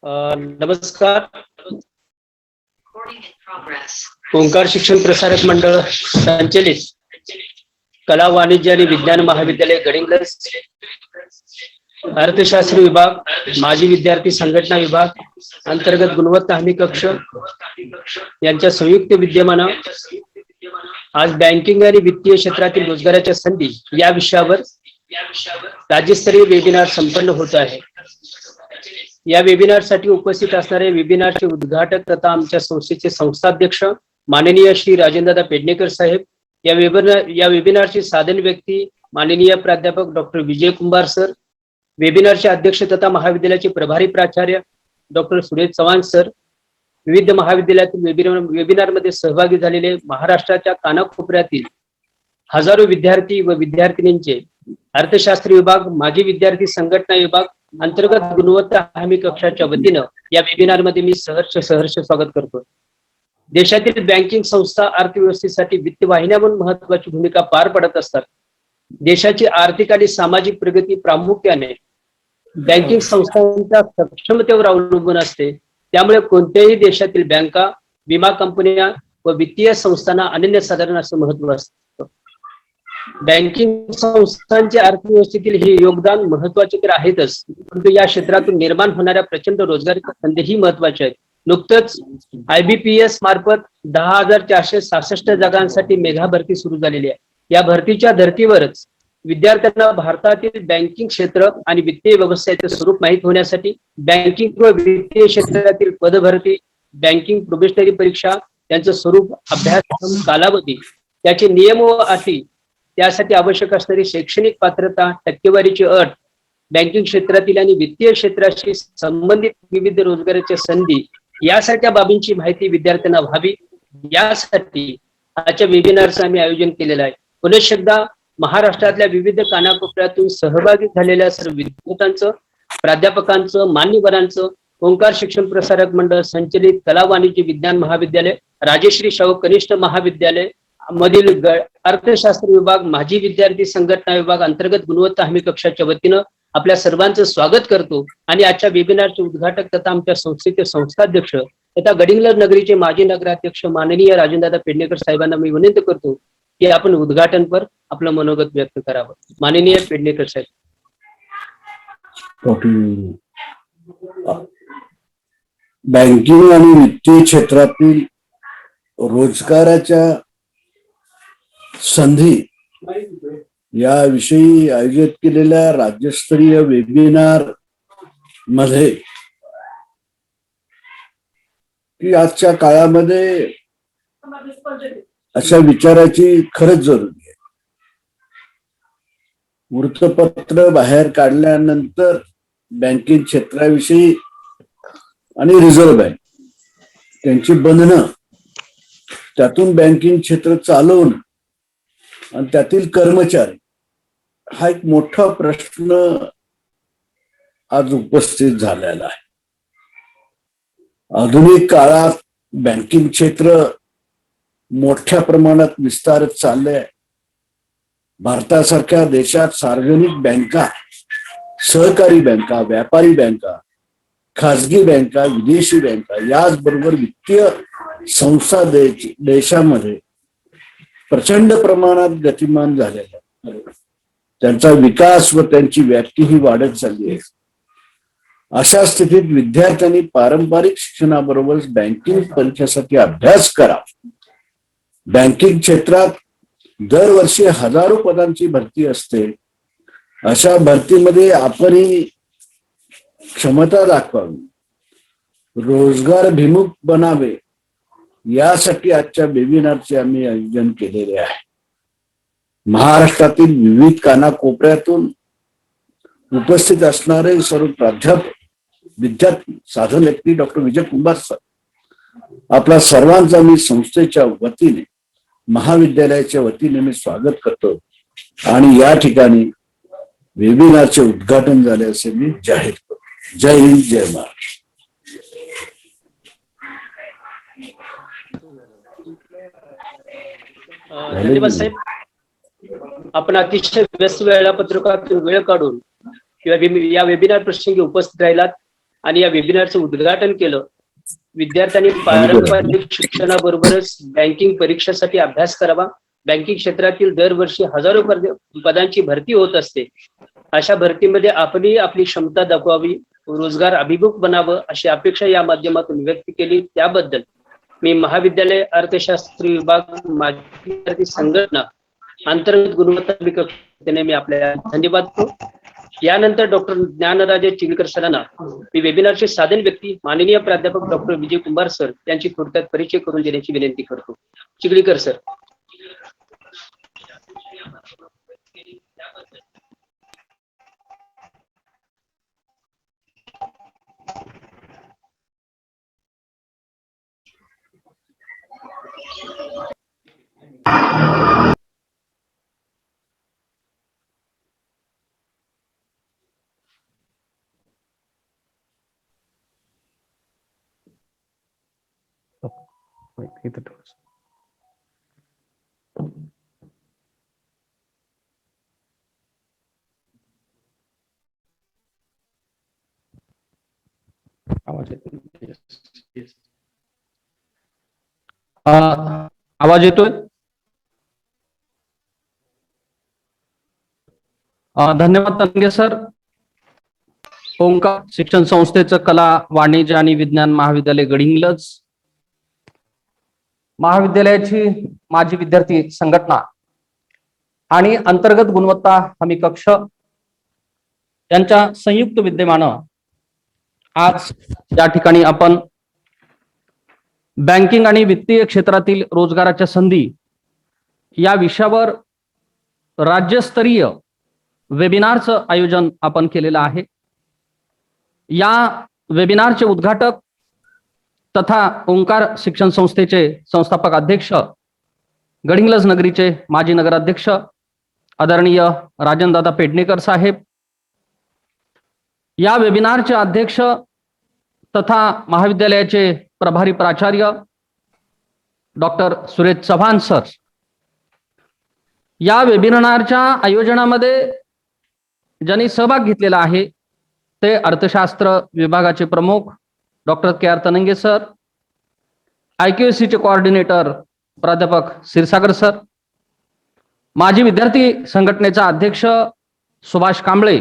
नमस्कार. ओंकार शिक्षण प्रसारक मंडळ संचलित कला वाणिज्य आणि विज्ञान महाविद्यालय गडिंग्लज, अर्थशास्त्र विभाग, माजी विद्यार्थी संघटना विभाग अंतर्गत गुणवत्ता हमी कक्ष यांच्या संयुक्त विद्यमानं आज बँकिंग आणि वित्तीय क्षेत्रातील रोजगाराच्या संधी या विषयावर राज्यस्तरीय वेबिनार संपन्न होत आहे. या वेबिनार साठी उपस्थित असणारे वेबिनारचे उद्घाटक तथा आमच्या संस्थेचे संस्थाध्यक्ष माननीय श्री राजेंद्रदा पेडणेकर साहेब, या वेबिनारचे साधन व्यक्ती माननीय प्राध्यापक डॉक्टर विजय कुंभार सर, वेबिनारचे अध्यक्ष तथा महाविद्यालयाचे प्रभारी प्राचार्य डॉक्टर सुरेश चव्हाण सर, विविध महाविद्यालयातील वेबिनार मध्ये सहभागी झालेले महाराष्ट्राच्या कानाकोपऱ्यातील हजारो विद्यार्थी व विद्यार्थिनींचे अर्थशास्त्र विभाग, माजी विद्यार्थी संघटना विभाग अंतर्गत गुणवत्ता हमी कक्षाच्या वतीनं या वेबिनार मध्ये मी सहर्ष स्वागत करतो. देशातील बँकिंग संस्था अर्थव्यवस्थेसाठी वित्त वाहिन्या म्हणून महत्वाची भूमिका पार पडत असतात. देशाची आर्थिक आणि सामाजिक प्रगती प्रामुख्याने बँकिंग संस्थांच्या सक्षमतेवर अवलंबून असते. त्यामुळे कोणत्याही देशातील बँका, विमा कंपन्या व वित्तीय संस्थांना अनन्यसाधारण असं महत्व असतं. बँकिंग संस्थांचे अर्थव्यवस्थेतील हे योगदान महत्वाचे तर आहेतच, परंतु या क्षेत्रातून निर्माण होणाऱ्या प्रचंड रोजगाराच्या संधीही महत्वाच्या आहेत. नुकतंच IBPS मार्फत 10,466 जागांसाठी मेगा भरती सुरू झालेली आहे. या भरतीच्या धर्तीवरच विद्यार्थ्यांना भारतातील बँकिंग क्षेत्र आणि वित्तीय व्यवस्थेचे स्वरूप माहीत होण्यासाठी बँकिंग व वित्तीय क्षेत्रातील पदभरती, बँकिंग प्रोबेशनरी परीक्षा, त्यांचं स्वरूप, अभ्यासक्रम, कालावधी, त्याचे नियम व अटी, त्यासाठी आवश्यक असणारी शैक्षणिक पात्रता, टक्केवारीची अट, बँकिंग क्षेत्रातील आणि वित्तीय क्षेत्राशी संबंधित विविध रोजगाराच्या संधी यासारख्या बाबींची माहिती विद्यार्थ्यांना व्हावी, यासाठी आजच्या वेबिनारचं आम्ही आयोजन केलेलं आहे. पुनश्च एकदा महाराष्ट्रातल्या विविध कानाकोपऱ्यातून सहभागी झालेल्या सर्व विद्यार्थ्यांचं, प्राध्यापकांचं, मान्यवरांचं ओंकार शिक्षण प्रसारक मंडळ संचलित कला वाणिज्य विज्ञान महाविद्यालय, राजश्री शाहू कनिष्ठ महाविद्यालय मधील अर्थशास्त्र विभाग, माजी विद्यार्थी संघटना विभाग अंतर्गत गुणवत्ता हमी कक्षाच्या वतीनं आपल्या सर्वांचं स्वागत करतो. आणि आजच्या वेबिनारचे उद्घाटक तथा आमच्या संस्थेचे संस्थाध्यक्ष तथा गडिंग्लज नगरीचे माजी नगराध्यक्ष माननीय राजेंद्रदा पेडणेकर साहेबांना मी विनंती करतो की आपण उद्घाटनपर आपलं मनोगत व्यक्त करावं. माननीय पेडणेकर साहेब. बँकिंग आणि वित्तीय क्षेत्रातील रोजगाराच्या संधी याविषयी आयोजित केलेल्या राज्यस्तरीय वेबिनार मध्ये की आजच्या काळामध्ये अशा विचाराची खरंच जरुरी आहे. वृत्तपत्र बाहेर काढल्यानंतर बँकिंग क्षेत्राविषयी आणि रिझर्व्ह बँक त्यांची बंधनं, त्यातून बँकिंग क्षेत्र चालवणं आणि त्यातील कर्मचारी, हा एक मोठा प्रश्न आज उपस्थित झालेला आहे. आधुनिक काळात बँकिंग क्षेत्र मोठ्या प्रमाणात विस्तारत चाललंय. भारतासारख्या देशात सार्वजनिक बँका, सहकारी बँका, व्यापारी बँका, खाजगी बँका, विदेशी बँका, याचबरोबर वित्तीय संस्था देशामध्ये प्रचंड प्रमाणात गतिमान झालेला, त्यांचा विकास व त्यांची व्याप्ती ही वाढत चालली आहे. अशा स्थितीत विद्यार्थ्यांनी पारंपरिक शिक्षणाबरोबरच बँकिंग परीक्षेसाठी अभ्यास करा. बँकिंग क्षेत्रात दरवर्षी हजारो पदांची भरती असते. अशा भरतीमध्ये आपणही क्षमता दाखवावी, रोजगारभिमुख बनावे, यासाठी आजच्या वेबिनारचे आम्ही आयोजन केलेले आहे. महाराष्ट्रातील विविध कानाकोपऱ्यातून उपस्थित असणारे सर्व प्राध्यापक, विद्यार्थी, साधन व्यक्ती, डॉक्टर विजय कुंभार सर, आपला सर्वांचा मी संस्थेच्या वतीने, महाविद्यालयाच्या वतीने मी स्वागत करतो. आणि या ठिकाणी वेबिनारचे उद्घाटन झाले असे मी जाहीर करतो. जय हिंद, जय महाराष्ट्र. धन्यवाद साहेब. आपण अतिशय व्यस्त वेळापत्रकातून वेळ काढून किंवा या वेबिनार प्रसंगी उपस्थित राहिलात. आणि या वेबिनारचं उद्घाटन केलं. विद्यार्थ्यांनी पारंपरिक शिक्षणाबरोबरच बँकिंग परीक्षेसाठी अभ्यास करावा. बँकिंग क्षेत्रातील दरवर्षी हजारो पदांची भरती होत असते. अशा भरतीमध्ये आपली क्षमता दाखवावी, रोजगार अभिमुख बनावं अशी अपेक्षा या माध्यमातून व्यक्त केली. त्याबद्दल मी महाविद्यालय अर्थशास्त्र विभाग माजी विद्यार्थी संघटना अंतर्गत गुणवत्ता विकास मी आपल्या धन्यवाद करतो. यानंतर डॉक्टर ज्ञानराजे चिलकर सरांना मी वेबिनारचे साधन व्यक्ती माननीय प्राध्यापक डॉक्टर विजय कुंभार सर यांची थोडक्यात परिचय करून देण्याची विनंती करतो. चिखलीकर सर. आवाज येतोय? धन्यवाद तनगे सर. ओंकार शिक्षण संस्थेचं कला, वाणिज्य आणि विज्ञान महाविद्यालय गडिंग्लज, महाविद्यालयाची माजी विद्यार्थी संघटना आणि अंतर्गत गुणवत्ता हमी कक्ष यांच्या संयुक्त विद्यमानं आज या ठिकाणी आपण बँकिंग आणि वित्तीय क्षेत्रातील रोजगाराच्या संधी या विषयावर राज्यस्तरीय वेबिनारचं आयोजन आपण केलेलं आहे. या वेबिनारचे उद्घाटक तथा ओंकार शिक्षण संस्थेचे संस्थापक अध्यक्ष, गडिंग्लज नगरीचे माजी नगराध्यक्ष आदरणीय राजनदादा पेडणेकर साहेब, या वेबिनारचे अध्यक्ष तथा महाविद्यालयाचे प्रभारी प्राचार्य डॉक्टर सुरेश चव्हाण सर, या वेबिनारच्या आयोजनामध्ये ज्यांनी सहभाग घेतलेला आहे ते अर्थशास्त्र विभागाचे प्रमुख डॉक्टर के आर तनंगे सर, IQACचे कोऑर्डिनेटर प्राध्यापक क्षीरसागर सर, माजी विद्यार्थी संघटनेचा अध्यक्ष सुभाष कांबळे,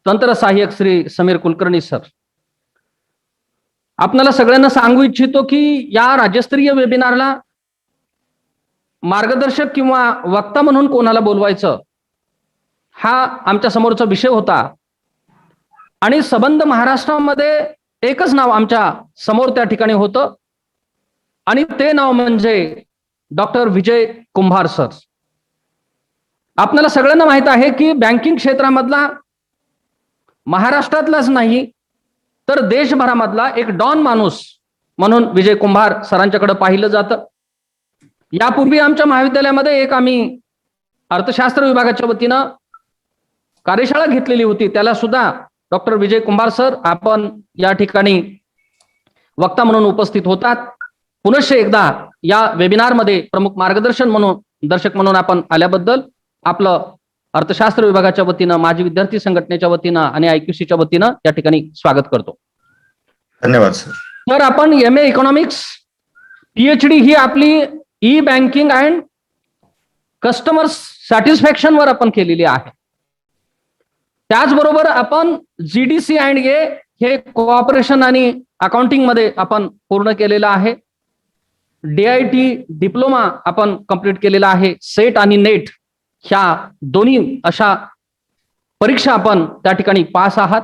तंत्र सहाय्यक श्री समीर कुलकर्णी सर. आपल्याला सगळ्यांना सांगू इच्छितो की या राज्यस्तरीय वेबिनारला मार्गदर्शक किंवा वक्ता म्हणून कोणाला बोलवायचं हा आमच्या समोरचा विषय होता आणि संबंध महाराष्ट्रामध्ये एकच नाव आमच्या समोर त्या ठिकाणी होतं आणि ते नाव म्हणजे डॉक्टर विजय कुंभार सर. आपल्याला सगळ्यांना माहित आहे की बँकिंग क्षेत्रामधला महाराष्ट्रातलाच नाही तर देशभरामधला एक डॉन माणूस म्हणून विजय कुंभार सरांच्याकडे पाहिलं जातं. यापूर्वी आमच्या महाविद्यालयामध्ये एक आम्ही अर्थशास्त्र विभागाच्या वतीनं कार्यशाळा घेतलेली होती, त्याला सुद्धा डॉक्टर विजय कुंभार सर आपण या ठिकाणी वक्ता म्हणून उपस्थित होतात. पुनश्च एकदा या वेबिनारमध्ये प्रमुख दर्शक म्हणून आपण आल्याबद्दल आपलं अर्थशास्त्र विभागाच्या वतीनं, माजी विद्यार्थी संघटनेच्या वतीनं आणि IQACच्या वतीनं या ठिकाणी स्वागत करतो. धन्यवाद सर. तर आपण MA इकॉनॉमिक्स PhD ही आपली E banking and customer satisfaction वर आपण केलेली आहे. त्याचबरोबर आपण GDC अँड A हे कोऑपरेशन आणि अकाउंटिंग मध्ये आपण पूर्ण केलेलं आहे. DIT डिप्लोमा आपण कंप्लीट केलेला आहे. सेट आणि नेट ह्या दोन्ही अशा परीक्षा आपण त्या ठिकाणी पास आहात.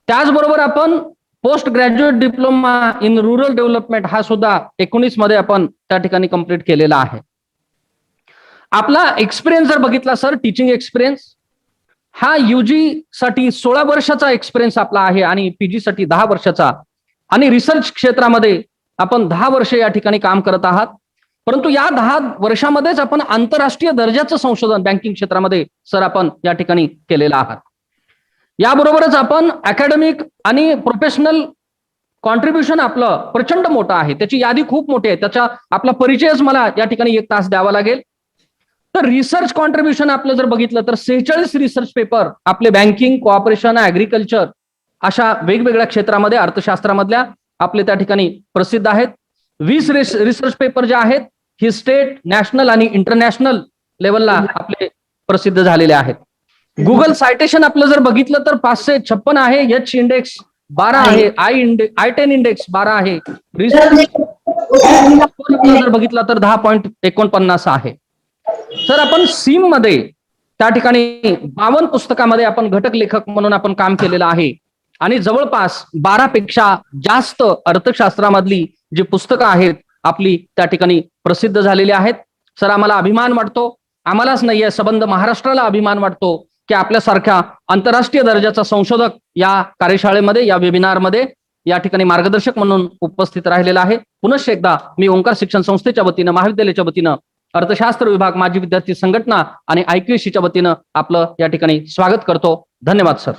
त्याचबरोबर आपण post graduate diploma in rural development हा सुद्धा 19 मध्ये आपण त्या ठिकाणी कंप्लीट केलेला आहे. आपला एक्सपिरियन्स जर बघितला सर, टीचिंग एक्सपिरियन्स हा UG साठी 16 वर्षाचा एक्सपिरियन्स आपला आहे आणि PG साठी 10 वर्षाचा आणि रिसर्च क्षेत्रामध्ये आपण 10 वर्ष या ठिकाणी काम करत आहात. परंतु या 10 वर्षामध्येच आपण आंतरराष्ट्रीय दर्जाचं संशोधन बँकिंग क्षेत्रामध्ये सर आपण या ठिकाणी केलेलं आहात. याबरोबरच आपण अकॅडमिक आणि प्रोफेशनल कॉन्ट्रीब्युशन आपलं प्रचंड मोठं आहे, त्याची यादी खूप मोठी आहे, त्याचा आपला परिचयच मला या ठिकाणी 1 तास द्यावा लागेल. तर रिसर्च कॉन्ट्रीब्युशन आपलं जर बघितलं तर 46 रिसर्च पेपर आपले बँकिंग, कोऑपरेशन, ऍग्रिकल्चर अशा वेगवेगळ्या क्षेत्रामध्ये अर्थशास्त्रामधल्या आपले त्या ठिकाणी प्रसिद्ध आहेत. 20 रिसर्च पेपर जे आहेत ही स्टेट, नॅशनल आणि इंटरनॅशनल लेवलला आपले प्रसिद्ध झालेले आहेत. गुगल सायटेशन आपलं जर बघितलं तर 556 आहे. एच इंडेक्स 12 आहे. I10 इंडेक्स 12 आहे. रिसर्च जर बघितला तर 10.49 आहे. सर आपण सीम मध्ये त्या ठिकाणी 52 पुस्तकामध्ये आपण घटक लेखक म्हणून आपण काम केलेलं आहे आणि जवळपास 12 पेक्षा जास्त अर्थशास्त्रामधली जी पुस्तकं आहेत आपली त्या ठिकाणी प्रसिद्ध झालेली आहेत. सर आम्हाला अभिमान वाटतो, आम्हालाच नाहीये संबंध महाराष्ट्राला अभिमान वाटतो की आपल्यासारख्या आंतरराष्ट्रीय दर्जाचा संशोधक या कार्यशाळेमध्ये, या वेबिनारमध्ये या ठिकाणी मार्गदर्शक म्हणून उपस्थित राहिलेला आहे. पुनश्च एकदा मी ओंकार शिक्षण संस्थेच्या वतीनं, महाविद्यालयाच्या वतीनं, अर्थशास्त्र विभाग, माजी विद्यार्थी संघटना आणि IQAC वतीनं आपलं या ठिकाणी स्वागत करतो. धन्यवाद सर.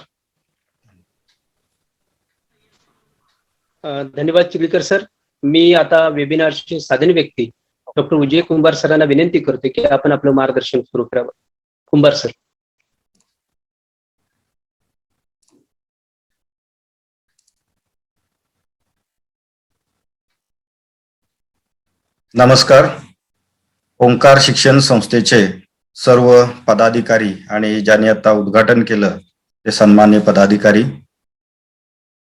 धन्यवाद चिखलीकर सर. मी आता वेबिनारचे साधन व्यक्ती डॉक्टर विजय कुंभार सरांना विनंती करतो की आपण आपलं मार्गदर्शन सुरू करावं. कुंभार सर. नमस्कार. ओंकार शिक्षण संस्थेचे सर्व पदाधिकारी आणि ज्यांनी आता उद्घाटन केलं ते सन्मान्य पदाधिकारी,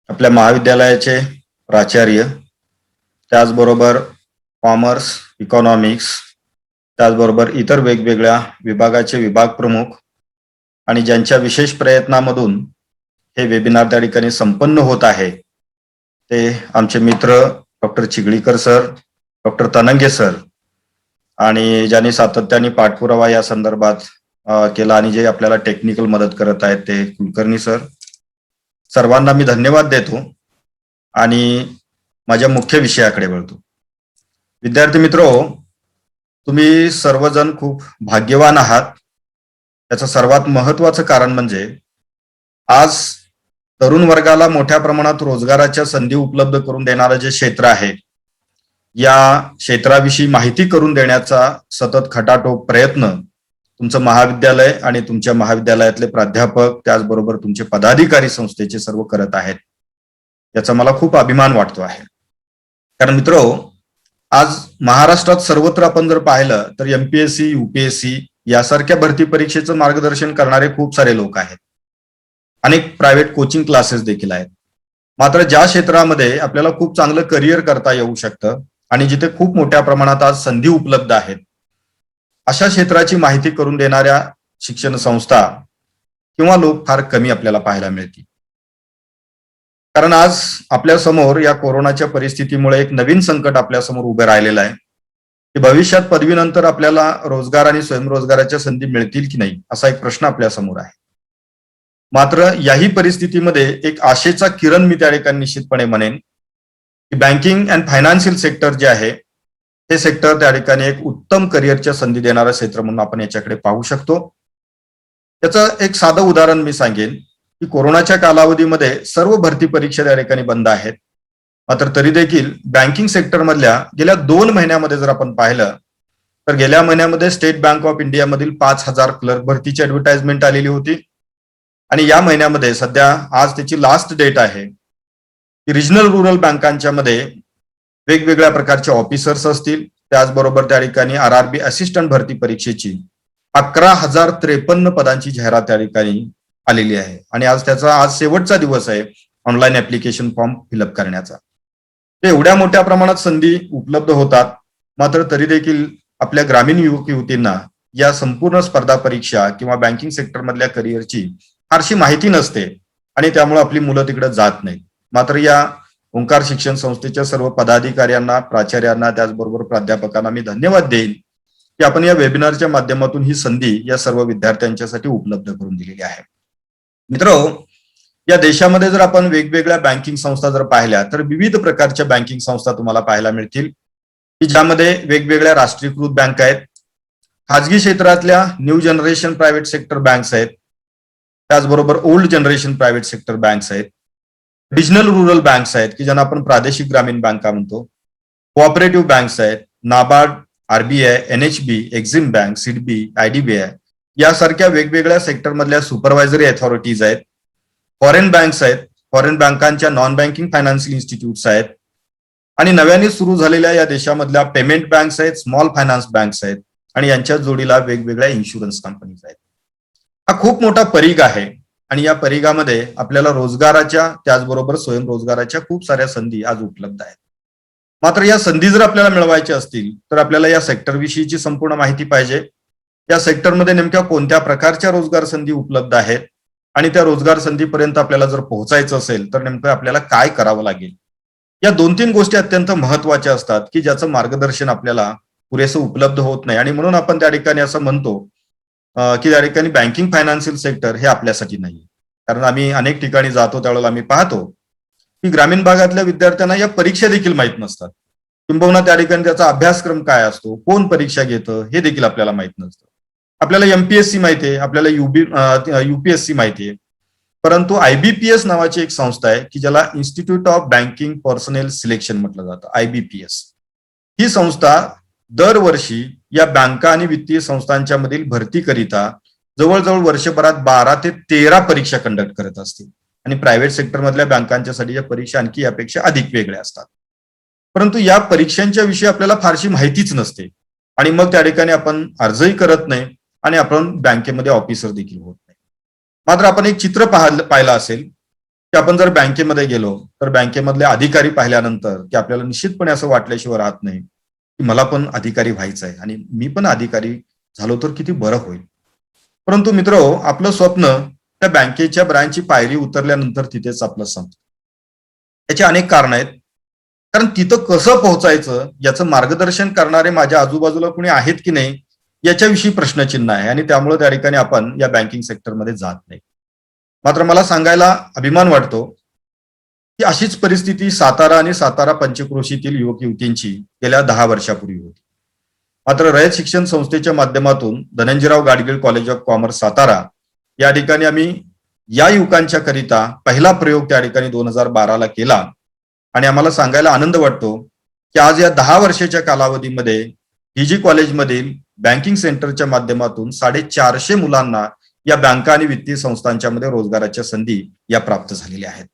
आपल्या महाविद्यालयाचे प्राचार्य, त्याचबरोबर कॉमर्स, इकॉनॉमिक्स, त्याचबरोबर इतर वेगवेगळ्या विभागाचे विभाग प्रमुख आणि ज्यांच्या विशेष प्रयत्नामधून हे वेबिनार त्या ठिकाणी संपन्न होत आहे ते आमचे मित्र doctor Chikhlikar sir, doctor Tanange sir आणि ज्यांनी सातत्याने पाठपुरावा या संदर्भात केला आणि जे आपल्याला टेक्निकल मदत करत आहेत ते कुलकर्णी सर. सर्वांना मी धन्यवाद देतो आणि माझ्या मुख्य विषयाकडे वळतो. विद्यार्थी मित्रो, तुम्ही सर्वजण खूप भाग्यवान आहात. त्याचं सर्वात महत्वाचं कारण म्हणजे आज तरुण वर्गाला मोठ्या प्रमाणात रोजगाराच्या संधी उपलब्ध करून देणारं जे क्षेत्र आहे, या क्षेत्राविषयी माहिती करून देण्याचा सतत खटाटोप प्रयत्न तुमचं महाविद्यालय आणि तुमच्या महाविद्यालयातले प्राध्यापक, त्याचबरोबर तुमचे पदाधिकारी संस्थेचे सर्व करत आहेत. याचा मला खूप अभिमान वाटतो आहे. कारण मित्रो, आज महाराष्ट्रात सर्वत्र आपण जर पाहिलं तर MPSC, UPSC यासारख्या भरती परीक्षेचं मार्गदर्शन करणारे खूप सारे लोक आहेत. अनेक प्रायव्हेट कोचिंग क्लासेस देखील आहेत. मात्र ज्या क्षेत्रामध्ये आपल्याला खूप चांगलं करिअर करता येऊ शकतं आणि जिथे खूप मोठ्या प्रमाणात आज संधी उपलब्ध आहेत, अशा क्षेत्राची माहिती करून देणाऱ्या शिक्षण संस्था किंवा लोक फार कमी आपल्याला पाहायला मिळतील. कारण आज आपल्या समोर या कोरोनाच्या परिस्थितीमुळे एक नवीन संकट आपल्या समोर उभं राहिलेलं आहे की भविष्यात पदवीनंतर आपल्याला रोजगार आणि स्वयंरोजगाराच्या संधी मिळतील की नाही, असा एक प्रश्न आपल्या समोर आहे. मात्र याही परिस्थितीमध्ये एक आशेचा किरण मी त्या ठिकाणी निश्चितपणे म्हणेन की बँकिंग अँड फायनान्शियल सेक्टर जे आहे हे सेक्टर त्या ठिकाणी एक उत्तम करिअरच्या संधी देणारं क्षेत्र म्हणून आपण याच्याकडे पाहू शकतो. त्याचं एक साधं उदाहरण मी सांगेन की कोरोनाच्या कालावधीमध्ये सर्व भरती परीक्षा त्या ठिकाणी बंद आहेत. मात्र तरी देखील बँकिंग सेक्टरमधल्या गेल्या 2 महिन्यामध्ये जर आपण पाहिलं तर गेल्या महिन्यामध्ये स्टेट बँक ऑफ इंडिया मधील 5,000 क्लर्क भरतीची ऍडव्हर्टाइजमेंट आलेली होती आणि या महिन्यामध्ये सध्या आज त्याची लास्ट डेट आहे की रिजनल रुरल बँकांच्या मध्ये वेगवेगळ्या प्रकारचे ऑफिसर्स असतील, त्याचबरोबर त्या ठिकाणी RRB असिस्टंट भरती परीक्षेची 11,053 पदांची जाहिरात त्या ठिकाणी आलेली आहे आणि आज शेवटचा दिवस आहे ऑनलाईन ऍप्लिकेशन फॉर्म फिलअप करण्याचा. ते एवढ्या मोठ्या प्रमाणात संधी उपलब्ध होतात, मात्र तरी देखील आपल्या ग्रामीण युवक युवतींना या संपूर्ण स्पर्धा परीक्षा किंवा बँकिंग सेक्टर मधल्या करिअरची फारशी माहिती नसते आणि त्यामुळे आपली मुलं तिकडे जात नाहीत. मात्र या ओंकार शिक्षण संस्थेच्या सर्व पदाधिकाऱ्यांना, प्राचार्यांना, त्याचबरोबर प्राध्यापकांना मी धन्यवाद देईन की आपण या वेबिनारच्या माध्यमातून ही संधी या सर्व विद्यार्थ्यांच्यासाठी उपलब्ध करून दिलेली आहे. मित्रो, या देशामध्ये जर आपण वेगवेगळ्या बँकिंग संस्था जर पाहिल्या तर विविध प्रकारच्या बँकिंग संस्था तुम्हाला पाहायला मिळतील की ज्यामध्ये वेगवेगळ्या राष्ट्रीयकृत बँक आहेत, खाजगी क्षेत्रातल्या new generation private sector banks आहेत, त्याचबरोबर old generation private sector banks आहेत, रिजनल रुरल बँक्स आहेत की ज्यांना आपण प्रादेशिक ग्रामीण बँका म्हणतो, कोऑपरेटिव्ह बँक्स आहेत, NABARD, RBI, NHB, Exim bank, SIDBI, IDBI यासारख्या वेगवेगळ्या सेक्टरमधल्या सुपरवायझरी अथॉरिटीज आहेत, फॉरेन बँक्स आहेत फॉरेन बँकांच्या नॉन बँकिंग फायनान्शियल इन्स्टिट्यूट्स आहेत आणि नव्याने सुरू झालेल्या या देशामधल्या पेमेंट बँक्स आहेत, स्मॉल फायनान्स बँक्स आहेत आणि यांच्या जोडीला वेगवेगळ्या इन्शुरन्स कंपनीज आहेत. हा खूप मोठा परीघ आहे आणि या परीघामध्ये आपल्याला रोजगाराच्या त्याचबरोबर स्वयंरोजगाराच्या खूप साऱ्या संधी आज उपलब्ध आहेत. मात्र या संधी जर आपल्याला मिळवायच्या असतील तर आपल्याला या सेक्टरविषयीची संपूर्ण माहिती पाहिजे. या सेक्टरमध्ये नेमक्या कोणत्या प्रकारच्या रोजगार संधी उपलब्ध आहेत आणि त्या रोजगार संधीपर्यंत आपल्याला जर पोहोचायचं असेल तर नेमकं आपल्याला काय करावं लागेल. या 2-3 गोष्टी अत्यंत महत्वाच्या असतात की ज्याचं मार्गदर्शन आपल्याला पुरेसं उपलब्ध होत नाही आणि म्हणून आपण त्या ठिकाणी असं म्हणतो की त्या ठिकाणी बँकिंग फायनान्शियल सेक्टर हे आपल्यासाठी नाही. कारण आम्ही अनेक ठिकाणी जातो त्यावेळेला आम्ही पाहतो की ग्रामीण भागातल्या विद्यार्थ्यांना या परीक्षा देखील माहीत नसतात. किंबहुना त्या ठिकाणी त्याचा अभ्यासक्रम काय असतो, कोण परीक्षा घेतं हे देखील आपल्याला माहित नसतं. आपल्याला एमपीएससी माहिती आहे, आपल्याला युपीएससी माहिती आहे, परंतु IBPS नावाची एक संस्था आहे की ज्याला institute of banking personal selection म्हटलं जातं, IBPS. ही संस्था दरवर्षी या बँका आणि वित्तीय संस्थांच्या मधील भरतीकरिता जवळजवळ वर्षभरात 12 ते 13 परीक्षा कंडक्ट करत असते आणि प्रायव्हेट सेक्टरमधल्या बँकांच्यासाठी या परीक्षा आणखी यापेक्षा अधिक वेगळ्या असतात. परंतु या परीक्षांच्या विषयी आपल्याला फारशी माहितीच नसते आणि मग त्या ठिकाणी आपण अर्जही करत नाही आणि आपण बँकेमध्ये ऑफिसर देखील होत नाही. मात्र आपण एक चित्र पाहिलं असेल की आपण जर बँकेमध्ये गेलो तर बँकेमधले अधिकारी पाहिल्यानंतर की आपल्याला निश्चितपणे असं वाटल्याशिवाय राहत नाही की मला पण अधिकारी व्हायचं आहे आणि मी पण अधिकारी झालो तर किती बरं होईल. परंतु मित्रहो, आपलं स्वप्न त्या बँकेच्या ब्रँचची पायरी उतरल्यानंतर तिथेच आपलं संपतं. याची अनेक कारण आहेत. कारण तिथं कसं पोहोचायचं याचं मार्गदर्शन करणारे माझ्या आजूबाजूला कोणी आहेत की नाही याच्याविषयी प्रश्नचिन्ह आहे आणि त्यामुळे त्या ठिकाणी आपण या बँकिंग सेक्टरमध्ये जात नाही. मात्र मला सांगायला अभिमान वाटतो की अशीच परिस्थिती सातारा आणि सातारा पंचक्रोशीतील युवक युवतींची गेल्या 10 वर्षापूर्वी होती. मात्र रयत शिक्षण संस्थेच्या माध्यमातून Dhananjayrao Gadgil college of commerce Satara या ठिकाणी आम्ही या युवकांच्या करिता पहिला प्रयोग त्या ठिकाणी 2012ला केला आणि आम्हाला सांगायला आनंद वाटतो की आज या 10 वर्षाच्या कालावधीमध्ये DG कॉलेजमधील बँकिंग सेंटरच्या माध्यमातून 450 मुलांना या बँका आणि वित्तीय संस्थांच्या मध्ये रोजगाराच्या संधी या प्राप्त झालेल्या आहेत.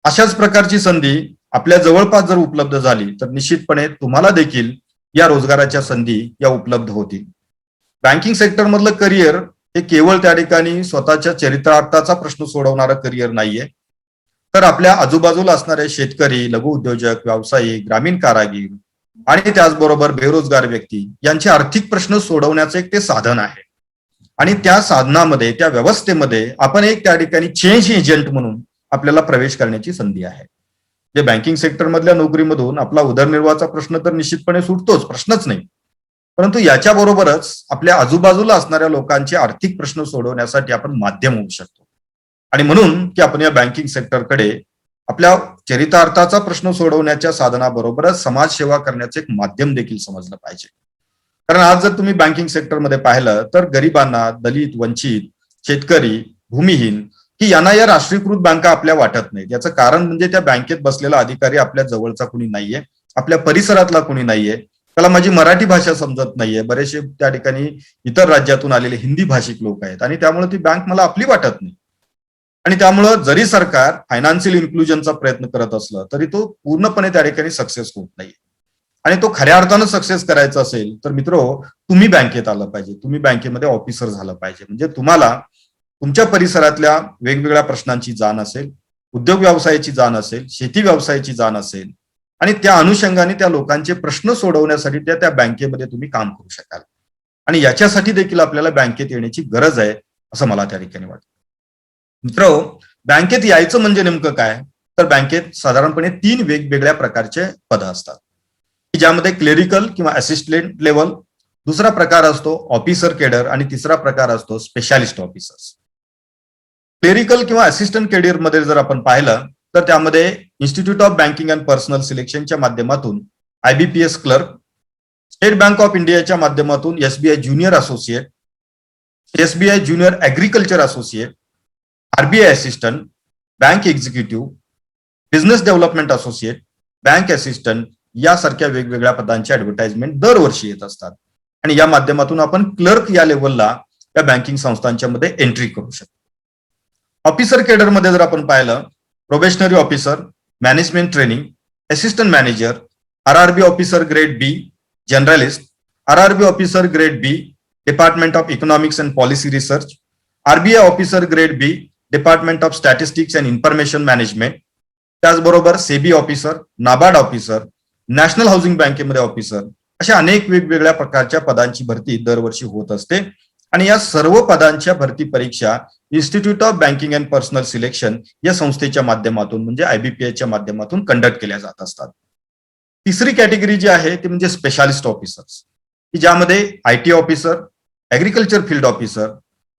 अशाच प्रकारची संधी आपल्या जवळपास जर उपलब्ध झाली तर निश्चितपणे तुम्हाला देखील या रोजगाराच्या संधी या उपलब्ध होतील. बँकिंग सेक्टरमधलं करिअर हे केवळ त्या ठिकाणी स्वतःच्या चरित्रार्थाचा प्रश्न सोडवणारं करिअर नाहीये, तर आपल्या आजूबाजूला असणारे शेतकरी, लघु उद्योजक, व्यावसायिक, ग्रामीण कारागीर आणि त्याचबरोबर बेरोजगार व्यक्ती यांचे आर्थिक प्रश्न सोडवण्याचं एक ते साधन आहे आणि त्या साधनामध्ये, त्या व्यवस्थेमध्ये आपण एक त्या ठिकाणी चेंज एजंट म्हणून आपल्याला प्रवेश करण्याची संधी आहे. जे बँकिंग सेक्टरमधल्या नोकरीमधून आपला उदरनिर्वाहाचा प्रश्न तर निश्चितपणे सुटतोच, प्रश्नच नाही, परंतु याच्याबरोबरच आपल्या आजूबाजूला असणाऱ्या लोकांचे आर्थिक प्रश्न सोडवण्यासाठी आपण माध्यम होऊ शकतो आणि म्हणून की आपण या बँकिंग सेक्टरकडे आपल्या चरितार्थाचा प्रश्न सोडवण्याच्या साधनाबरोबरच समाजसेवा करण्याचे एक माध्यम देखील समजलं पाहिजे. कारण आज जर तुम्ही बँकिंग सेक्टरमध्ये पाहिलं तर गरिबांना, दलित, वंचित, शेतकरी, भूमिहीन की यांना या राष्ट्रीयकृत बँका आपल्या वाटत नाहीत. याचं कारण म्हणजे त्या बँकेत बसलेला अधिकारी आपल्या जवळचा कुणी नाहीये, आपल्या परिसरातला कुणी नाहीये, त्याला माझी मराठी भाषा समजत नाहीये. बरेचसे त्या ठिकाणी इतर राज्यातून आलेले हिंदी भाषिक लोक आहेत आणि त्यामुळे ती बँक मला आपली वाटत नाही. आणि त्यामुळं जरी सरकार फायनान्शियल इन्क्लुजनचा प्रयत्न करत असलं तरी तो पूर्णपणे त्या ठिकाणी सक्सेस होत नाही. आणि तो खऱ्या अर्थानं सक्सेस करायचा असेल तर मित्र तुम्ही बँकेत आलं पाहिजे, तुम्ही बँकेमध्ये ऑफिसर झालं पाहिजे. म्हणजे तुम्हाला तुमच्या परिसरातल्या वेगवेगळ्या प्रश्नांची जाण असेल, उद्योग व्यवसायाची जाण असेल, शेती व्यवसायाची जाण असेल आणि त्या अनुषंगाने त्या लोकांचे प्रश्न सोडवण्यासाठी त्या बँकेमध्ये तुम्ही काम करू शकाल. आणि याच्यासाठी देखील आपल्याला बँकेत येण्याची गरज आहे असं मला त्या ठिकाणी वाटतं. मित्र, बँकेत यायचं म्हणजे नेमकं काय, तर बँकेत साधारणपणे 3 वेगवेगळ्या प्रकारचे पद असतात ज्यामध्ये क्लेरिकल किंवा असिस्टंट लेवल, दुसरा प्रकार असतो ऑफिसर केडर आणि तिसरा प्रकार असतो स्पेशालिस्ट ऑफिसर्स. क्लेरिकल किंवा असिस्टंट केडर मध्ये जर आपण पाहिलं तर त्यामध्ये institute of banking and personnel सिलेक्शनच्या माध्यमातून IBPS clerk, state bank of इंडियाच्या माध्यमातून SBI junior associate, SBI junior agriculture associate, RBI assistant, bank executive, business development associate, bank assistant यासारख्या वेगवेगळ्या पदांचे ऍडव्हर्टाइजमेंट दरवर्षी येत असतात आणि या माध्यमातून आपण क्लर्क या लेवलला त्या बँकिंग संस्थांच्या मध्ये एंट्री करू शकतो. ऑफिसर केडर मध्ये जर आपण पाहिलं probationary officer, management training, assistant manager, RRB officer grade B generalist, RRB officer grade B department of economics and policy research, RBI officer grade B department of statistics and information management, त्याचबरोबर SEBI officer, NABARD officer, national housing बँकेमध्ये officer, अशा अनेक वेगवेगळ्या प्रकारच्या पदांची भरती दरवर्षी होत असते. आणि या सर्व पदांच्या भरती परीक्षा institute of banking and personal selection या संस्थेच्या माध्यमातून म्हणजे IBPS माध्यमातून कंडक्ट केल्या जात असतात. तिसरी कॅटेगरी जी आहे ती म्हणजे स्पेशालिस्ट ऑफिसर्स, की ज्यामध्ये IT officer, agriculture field officer,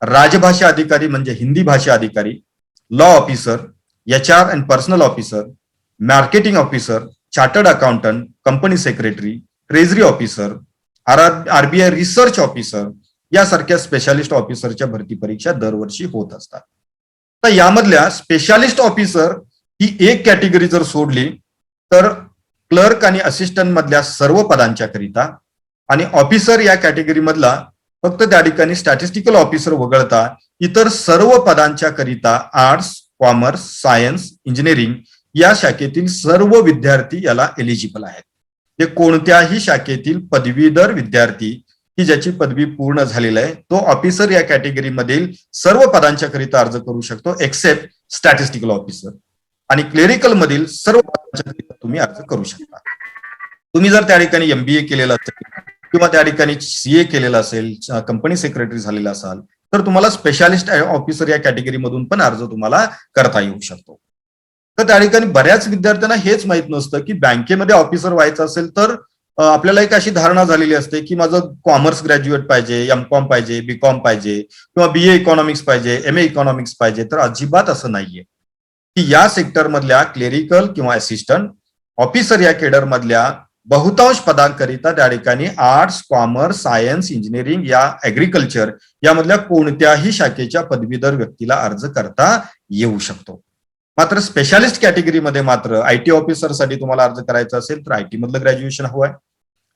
राजभाषा अधिकारी म्हणजे हिंदी भाषा अधिकारी, law officer, HR and personal officer, marketing officer, chartered accountant, company secretary, treasury officer, RBI research officer यासारख्या स्पेशालिस्ट ऑफिसरच्या भरती परीक्षा दरवर्षी होत असतात. तर यामधल्या स्पेशालिस्ट ऑफिसर ही एक कॅटेगरी जर सोडली तर क्लर्क आणि असिस्टंट मधल्या सर्व पदांच्या करिता आणि ऑफिसर या कॅटेगरी मधला फक्त त्या ठिकाणी स्टॅटिस्टिकल ऑफिसर वगळता इतर सर्व पदांच्या करिता आर्ट्स, कॉमर्स, सायन्स, इंजिनिअरिंग या शाखेतील सर्व विद्यार्थी याला एलिजिबल आहेत. हे कोणत्याही शाखेतील पदवीधर विद्यार्थी की ज्याची पदवी पूर्ण झालेली आहे तो ऑफिसर या कॅटेगरी मधील सर्व पदांच्या करिता अर्ज करू शकतो एक्सेप्ट स्टॅटिस्टिकल ऑफिसर. आणि क्लेरिकल मधील सर्व पदांच्या करिता तुम्ही अर्ज करू शकता. तुम्ही जर त्या ठिकाणी MBA केलेला असेल किंवा त्या ठिकाणी CA केलेला असेल, कंपनी सेक्रेटरी झालेला असाल तर तुम्हाला स्पेशालिस्ट ऑफिसर या कॅटेगरी मधून पण अर्ज तुम्हाला करता येऊ शकतो. तर त्या ठिकाणी बऱ्याच विद्यार्थ्यांना हेच माहित नसतं की बँकेमध्ये ऑफिसर व्हायचं असेल तर आपल्याला एक अशी धारणा झालेली असते की माझं कॉमर्स ग्रॅज्युएट पाहिजे, MCOM पाहिजे, BCOM पाहिजे किंवा BA इकॉनॉमिक्स पाहिजे, MA इकॉनॉमिक्स पाहिजे. तर अजिबात असं नाहीये की या सेक्टर मधल्या क्लेरिकल किंवा असिस्टंट ऑफिसर या केडर मधल्या बहुतांश पदांकरिता त्या ठिकाणी आर्ट्स, कॉमर्स, सायन्स, इंजिनिअरिंग या ऍग्रिकल्चर यामधल्या कोणत्याही शाखेच्या पदवीधर व्यक्तीला अर्ज करता येऊ शकतो. मात्र स्पेशालिस्ट कॅटेगरीमध्ये मात्र IT ऑफिसरसाठी तुम्हाला अर्ज करायचा असेल तर IT मधलं ग्रॅज्युएशन हवं आहे.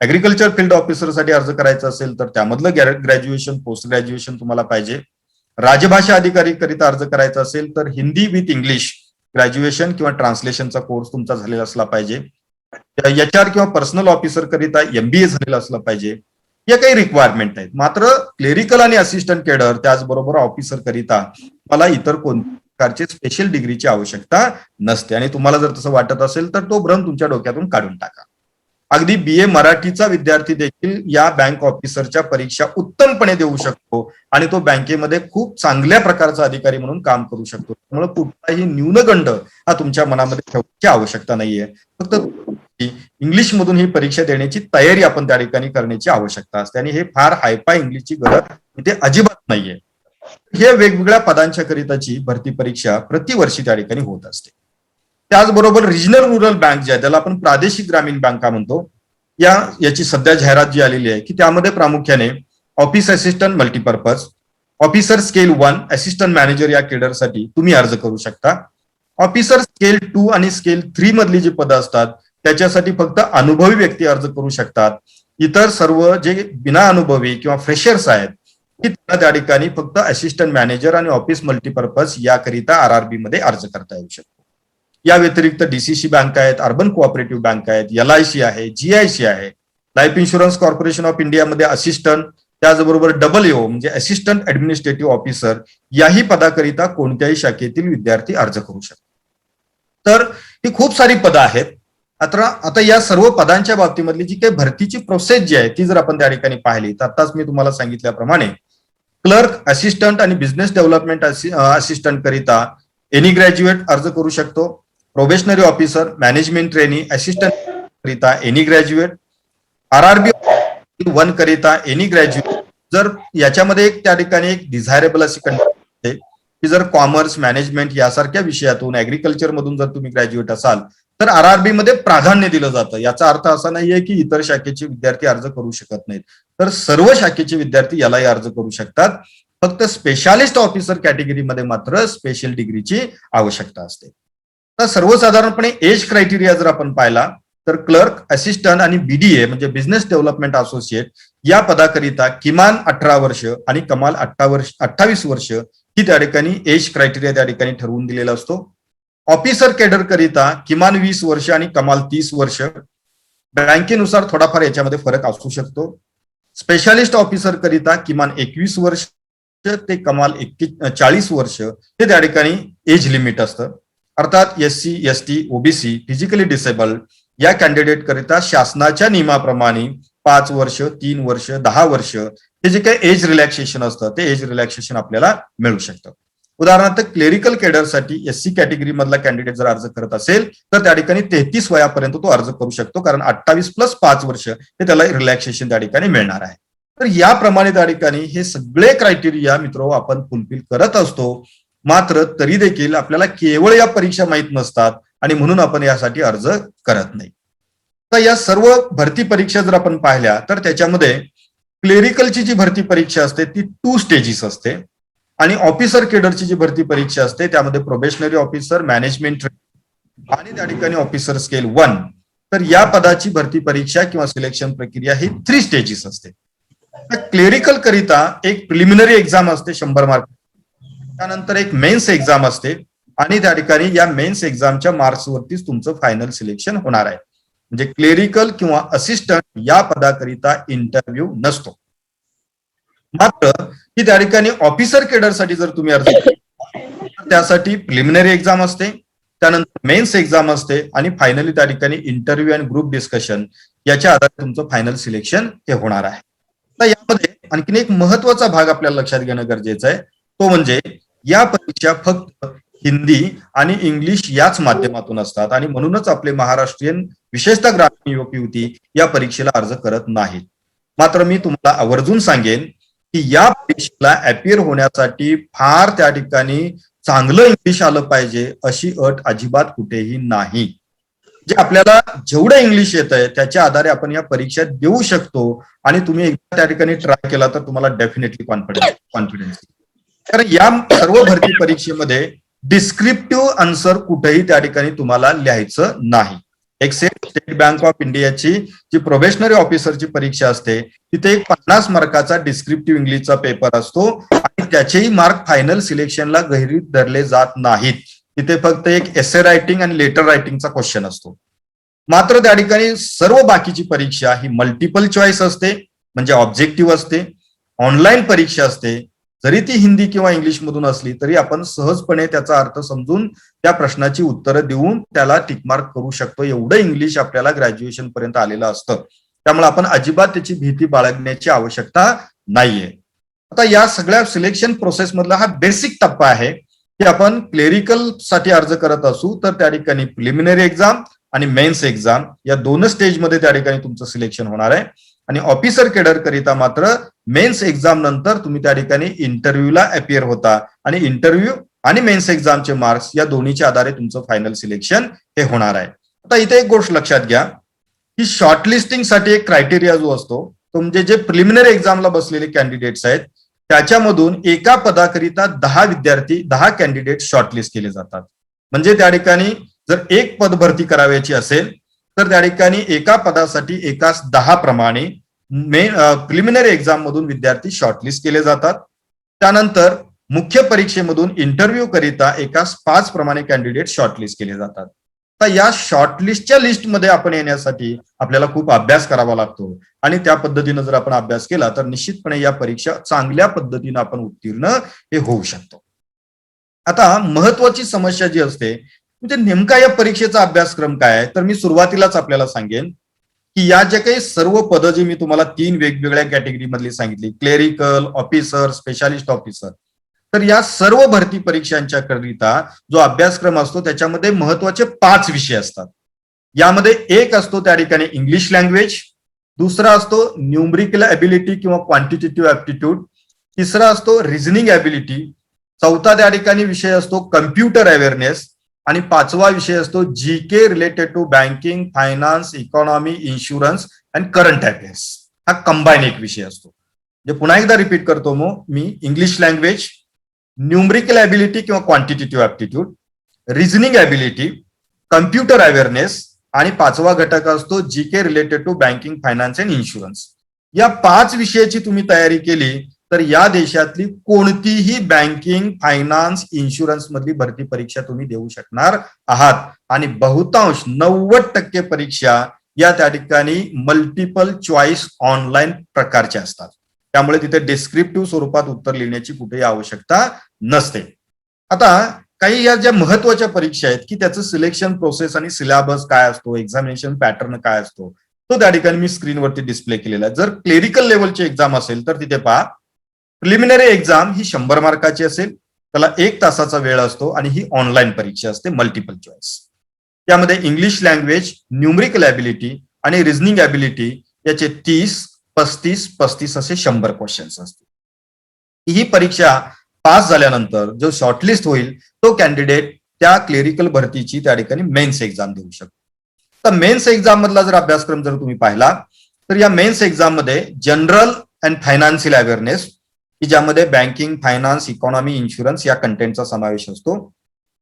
ऍग्रिकल्चर फील्ड ऑफिसरसाठी अर्ज करायचा असेल तर त्यामधलं ग्रॅज्युएशन, पोस्ट ग्रॅज्युएशन तुम्हाला पाहिजे. राजभाषा अधिकारी करिता अर्ज करायचा असेल तर हिंदी विथ इंग्लिश ग्रॅज्युएशन किंवा ट्रान्सलेशनचा कोर्स तुमचा झालेला असला पाहिजे. HR किंवा पर्सनल ऑफिसर करिता MBA झालेला असला पाहिजे. या काही रिक्वायरमेंट आहेत. मात्र क्लेरिकल आणि असिस्टंट केडर त्याचबरोबर ऑफिसर करिता मला इतर कोणत्या प्रकारचे स्पेशल डिग्रीची आवश्यकता नसते. आणि तुम्हाला जर तसं वाटत असेल तर तो भ्रम तुमच्या डोक्यातून काढून टाका. अगदी BA मराठीचा विद्यार्थी देखील या बँक ऑफिसरच्या परीक्षा उत्तमपणे देऊ शकतो आणि तो बँकेमध्ये खूप चांगल्या प्रकारचा अधिकारी म्हणून काम करू शकतो. त्यामुळे कुठलाही न्यूनगंड हा तुमच्या मनामध्ये ठेवण्याची आवश्यकता नाहीये. फक्त इंग्लिश मधून ही परीक्षा देण्याची तयारी आपण त्या ठिकाणी करण्याची आवश्यकता असते आणि हे फार हायफाय इंग्लिशची गरज इथे अजिबात नाहीये. हे वेगवेगळ्या पदांच्या करिताची भरती परीक्षा प्रतिवर्षी त्या ठिकाणी होत असते. त्याचबरोबर रिजनल रुरल बँक ज्या त्याला आपण प्रादेशिक ग्रामीण बँका म्हणतो याची सध्या जाहिरात जी आलेली आहे की त्यामध्ये प्रामुख्याने office assistant multipurpose, officer scale 1, assistant manager या केडरसाठी तुम्ही अर्ज करू शकता. ऑफिसर स्केल 2 आणि स्केल 3 मधली जी पदं असतात त्याच्यासाठी फक्त अनुभवी व्यक्ती अर्ज करू शकतात. इतर सर्व जे बिना अनुभवी किंवा फ्रेशर्स आहेत की त्या ठिकाणी फक्त असिस्टंट मॅनेजर आणि ऑफिस मल्टीपर्पज याकरिता RRB मध्ये अर्ज करता येऊ शकतो. या व्यतिरिक्त DCC बँक आहेत, अर्बन कोऑपरेटिव्ह बँक आहेत, LIC आहे, GIC आहे, लाईफ इन्शुरन्स कॉर्पोरेशन ऑफ इंडियामध्ये असिस्टंट, त्याचबरोबर AAO म्हणजे असिस्टंट ऍडमिनिस्ट्रेटिव्ह ऑफिसर याही पदाकरिता कोणत्याही शाखेतील विद्यार्थी अर्ज करू शकतात. तर ही खूप सारी पदं आहेत. आता या सर्व पदांच्या बाबतीमधली जी काही भरतीची प्रोसेस जी आहे ती जर आपण त्या ठिकाणी पाहिली तर आताच मी तुम्हाला सांगितल्याप्रमाणे क्लर्क, असिस्टंट आणि बिझनेस डेव्हलपमेंट असिस्टंट करिता एनी ग्रॅज्युएट अर्ज करू शकतो. Probationary officer, management trainee, assistant करिता एनी ग्रॅज्युएट, RRB 1 करिता एनी ग्रॅज्युएट. जर याच्यामध्ये एक त्या ठिकाणी एक डिझायरेबल अशी कंडिशन आहे की जर कॉमर्स, मॅनेजमेंट यासारख्या विषयातून ऍग्रिकल्चर मधून जर तुम्ही ग्रॅज्युएट असाल तर RRB मध्ये प्राधान्य दिलं जातं. याचा अर्थ असा नाहीये की इतर शाखेचे विद्यार्थी अर्ज करू शकत नाहीत, तर सर्व शाखेचे विद्यार्थी यालाही अर्ज करू शकतात. फक्त स्पेशालिस्ट ऑफिसर कॅटेगरीमध्ये मात्र स्पेशल डिग्रीची आवश्यकता असते. तर सर्वसाधारणपणे एज क्रायटेरिया जर आपण पाहिला तर क्लर्क, असिस्टंट आणि BDA म्हणजे बिझनेस डेव्हलपमेंट असोसिएट या पदाकरिता किमान 18 वर्ष आणि कमाल 28 वर्ष ही त्या ठिकाणी एज क्रायटेरिया त्या ठिकाणी ठरवून दिलेला असतो. ऑफिसर कॅडर करिता किमान 20 वर्ष आणि कमाल 30 वर्ष. बँकेनुसार थोडाफार याच्यामध्ये फरक असू शकतो. स्पेशालिस्ट ऑफिसर करिता किमान 21 वर्ष ते कमाल 40 वर्ष हे त्या ठिकाणी एज लिमिट असतं. अर्थात SC, ST, OBC, physically disabled या कॅन्डिडेट करिता शासनाच्या नियमाप्रमाणे 5 वर्ष, 3 वर्ष, 10 वर्ष हे जे काही एज रिलॅक्सेशन असतं ते एज रिलॅक्सेशन आपल्याला मिळू शकतं. उदाहरणार्थ क्लेरिकल कॅडरसाठी SC कॅटेगरी मधला कॅन्डिडेट जर अर्ज करत असेल तर त्या ठिकाणी 33 वयापर्यंत तो अर्ज करू शकतो, कारण 28 + 5 वर्ष हे त्याला रिलॅक्सेशन त्या ठिकाणी मिळणार आहे. तर याप्रमाणे त्या ठिकाणी हे सगळे क्रायटेरिया मित्रो आपण फुलफिल करत असतो. मात्र तरी देखील आपल्याला केवळ या परीक्षा माहीत नसतात आणि म्हणून आपण यासाठी अर्ज करत नाही. तर या सर्व भरती परीक्षा जर आपण पाहिल्या तर त्याच्यामध्ये क्लेरिकलची जी भरती परीक्षा असते ती 2 स्टेजेस असते आणि ऑफिसर केडरची जी भरती परीक्षा असते त्यामध्ये प्रोबेशनरी ऑफिसर, मॅनेजमेंट आणि त्या ठिकाणी ऑफिसर स्केल 1. तर या पदाची भरती परीक्षा किंवा सिलेक्शन प्रक्रिया ही 3 स्टेजेस असते. क्लेरिकल करिता एक प्रिलिमिनरी एक्झाम असते 100 मार्क, त्यानंतर एक मेन्स एक्झाम असते आणि त्या ठिकाणी या मेन्स एक्झामच्या मार्क्सवरतीच तुमचं फायनल सिलेक्शन होणार आहे. म्हणजे क्लेरिकल किंवा असिस्टंट या पदाकरिता इंटरव्ह्यू नसतो. मात्र की त्या ठिकाणी ऑफिसर केडरसाठी जर तुम्ही अर्ज केला त्यासाठी प्रिलिमिनरी एक्झाम असते, त्यानंतर मेन्स एक्झाम असते आणि फायनली त्या ठिकाणी इंटरव्ह्यू आणि ग्रुप डिस्कशन याच्या आधारे तुमचं फायनल सिलेक्शन हे होणार आहे. तर यामध्ये आणखीन एक महत्वाचा भाग आपल्याला लक्षात घेणं गरजेचं आहे, तो म्हणजे या परीक्षा फक्त हिंदी आणि इंग्लिश याच माध्यमातून असतात आणि म्हणूनच आपले महाराष्ट्रीयन विशेषतः ग्रामीण युवक युवती या परीक्षेला अर्ज करत नाहीत. मात्र मी तुम्हाला आवर्जून सांगेन की या परीक्षेला अपिअर होण्यासाठी फार त्या ठिकाणी चांगलं इंग्लिश आलं पाहिजे अशी अट अजिबात कुठेही नाही. जे आपल्याला जेवढं इंग्लिश येत आहे त्याच्या आधारे आपण या परीक्षा देऊ शकतो आणि तुम्ही एकदा त्या ठिकाणी ट्राय केला तर तुम्हाला डेफिनेटली कॉन्फिडन्स. कारण या सर्व भरती परीक्षेमध्ये डिस्क्रिप्टिव्ह आन्सर कुठेही त्या ठिकाणी तुम्हाला लिहायचं नाही. एक्सेप्ट स्टेट बँक ऑफ इंडियाची जी प्रोबेशनरी ऑफिसरची परीक्षा असते तिथे एक 50 मार्काचा डिस्क्रिप्टिव्ह इंग्लिशचा पेपर असतो आणि त्याचेही मार्क फायनल सिलेक्शनला गृहीत धरले जात नाहीत. तिथे फक्त एक एसे रायटिंग आणि लेटर रायटिंगचा क्वेश्चन असतो. मात्र त्या ठिकाणी सर्व बाकीची परीक्षा ही मल्टिपल चॉईस असते, म्हणजे ऑब्जेक्टिव्ह असते, ऑनलाईन परीक्षा असते. जरी ती हिंदी किंवा इंग्लिश मधून असली तरी आपण सहजपणे त्याचा अर्थ समजून त्या प्रश्नाची उत्तरं देऊन त्याला टिकमार्क करू शकतो. एवढं इंग्लिश आपल्याला ग्रॅज्युएशन पर्यंत आलेलं असतं. त्यामुळे आपण अजिबात त्याची भीती बाळगण्याची आवश्यकता नाहीये. आता या सगळ्या सिलेक्शन प्रोसेस मधला हा बेसिक टप्पा आहे की आपण क्लेरिकल साठी अर्ज करत असू तर त्या ठिकाणी प्रिलिमिनरी एक्झाम आणि मेन्स एक्झाम या 2 स्टेजमध्ये त्या ठिकाणी तुमचं सिलेक्शन होणार आहे आणि ऑफिसर केडर करिता मात्र मेन्स एक्झाम नंतर तुम्ही त्या ठिकाणी इंटरव्ह्यूला अपिअर होता आणि इंटरव्ह्यू आणि मेन्स एक्झामचे मार्क्स या दोन्हीच्या आधारे तुमचं फायनल सिलेक्शन हे होणार आहे. आता इथे एक गोष्ट लक्षात घ्या की शॉर्टलिस्टिंग साठी एक क्रायटेरिया जो असतो तो म्हणजे जे प्रिलिमिनरी एक्झामला बसलेले कॅन्डिडेट्स आहेत त्याच्यामधून एका पदाकरिता 10 कॅन्डिडेट शॉर्टलिस्ट केले जातात. म्हणजे त्या ठिकाणी जर एक पद भरती करावयाची असेल तर त्या ठिकाणी एका पदासाठी एकास 10 प्रमाणे प्रिलिमिनरी एक्झाम मधून विद्यार्थी शॉर्टलिस्ट केले जातात. त्यानंतर मुख्य परीक्षेमधून इंटरव्ह्यू करिता एकास 5 प्रमाणे कॅन्डिडेट शॉर्टलिस्ट केले जातात. तर या शॉर्टलिस्टच्या लिस्टमध्ये आपण येण्यासाठी आपल्याला खूप अभ्यास करावा लागतो आणि त्या पद्धतीनं जर आपण अभ्यास केला तर निश्चितपणे या परीक्षा चांगल्या पद्धतीनं आपण उत्तीर्ण हे होऊ शकतो. आता महत्वाची समस्या जी असते म्हणजे नेमका या परीक्षेचा अभ्यासक्रम काय आहे, तर मी सुरुवातीलाच आपल्याला सांगेन की या ज्या काही सर्व पदं जी मी तुम्हाला 3 वेगवेगळ्या कॅटेगरी मधली सांगितली, क्लेरिकल, ऑफिसर, स्पेशालिस्ट ऑफिसर, तर या सर्व भरती परीक्षांच्या करिता जो अभ्यासक्रम असतो त्याच्यामध्ये महत्वाचे 5 विषय असतात. यामध्ये एक असतो त्या ठिकाणी इंग्लिश लँग्वेज, दुसरा असतो न्यूमरिकल ॲबिलिटी किंवा क्वांटिटेटिव्ह ॲप्टिट्यूड, तिसरा असतो रिझनिंग ॲबिलिटी, चौथा त्या ठिकाणी विषय असतो कम्प्युटर अवेअरनेस आणि 5वा विषय असतो GK related to banking, finance, economy, insurance and current affairs. हा कंबाईन एक विषय असतो. म्हणजे पुन्हा एकदा रिपीट करतो मग मी, इंग्लिश लँग्वेज, न्यूमरिकल ॲबिलिटी किंवा quantitative aptitude, reasoning ability, computer awareness आणि 5वा घटक असतो GK related to banking, finance and insurance. या 5 विषयाची तुम्ही तयारी केली तर या देशातली कोणतीही बँकिंग, फायनान्स, इन्शुरन्स मधली भरती परीक्षा तुम्ही देऊ शकणार आहात. आणि बहुतांश 90% परीक्षा या त्या ठिकाणी मल्टिपल चॉईस ऑनलाईन प्रकारच्या असतात. त्यामुळे तिथे डिस्क्रिप्टिव्ह स्वरूपात उत्तर लिहिण्याची कुठेही आवश्यकता नसते. आता काही या ज्या महत्वाच्या परीक्षा आहेत की त्याचं सिलेक्शन प्रोसेस आणि सिलेबस काय असतो, एक्झामिनेशन पॅटर्न काय असतो, तो त्या ठिकाणी मी स्क्रीनवरती डिस्प्ले केलेला आहे. जर क्लेरिकल लेवलची एक्झाम असेल तर तिथे पहा, प्रिलिमिनरी एक्झाम ही 100 मार्काची असेल, त्याला 1 तासाचा वेळ असतो आणि ही ऑनलाईन परीक्षा असते मल्टिपल चॉईस. त्यामध्ये इंग्लिश लँग्वेज, न्यूमरिकल ॲबिलिटी आणि रिझनिंग ॲबिलिटी याचे 30, 35, 35 असे 100 क्वेश्चन्स असतील. ही परीक्षा पास झाल्यानंतर जो शॉर्टलिस्ट होईल तो कॅन्डिडेट त्या क्लेरिकल भरतीची त्या ठिकाणी मेन्स एक्झाम देऊ शकतो. तर मेन्स एक्झाम मधला जर अभ्यासक्रम जर तुम्ही पाहिला तर या मेन्स एक्झाम मध्ये जनरल अँड फायनान्शियल अवेअरनेस, की ज्यामध्ये बँकिंग, फायनान्स, इकॉनॉमी, इन्शुरन्स या कंटेंटचा समावेश असतो,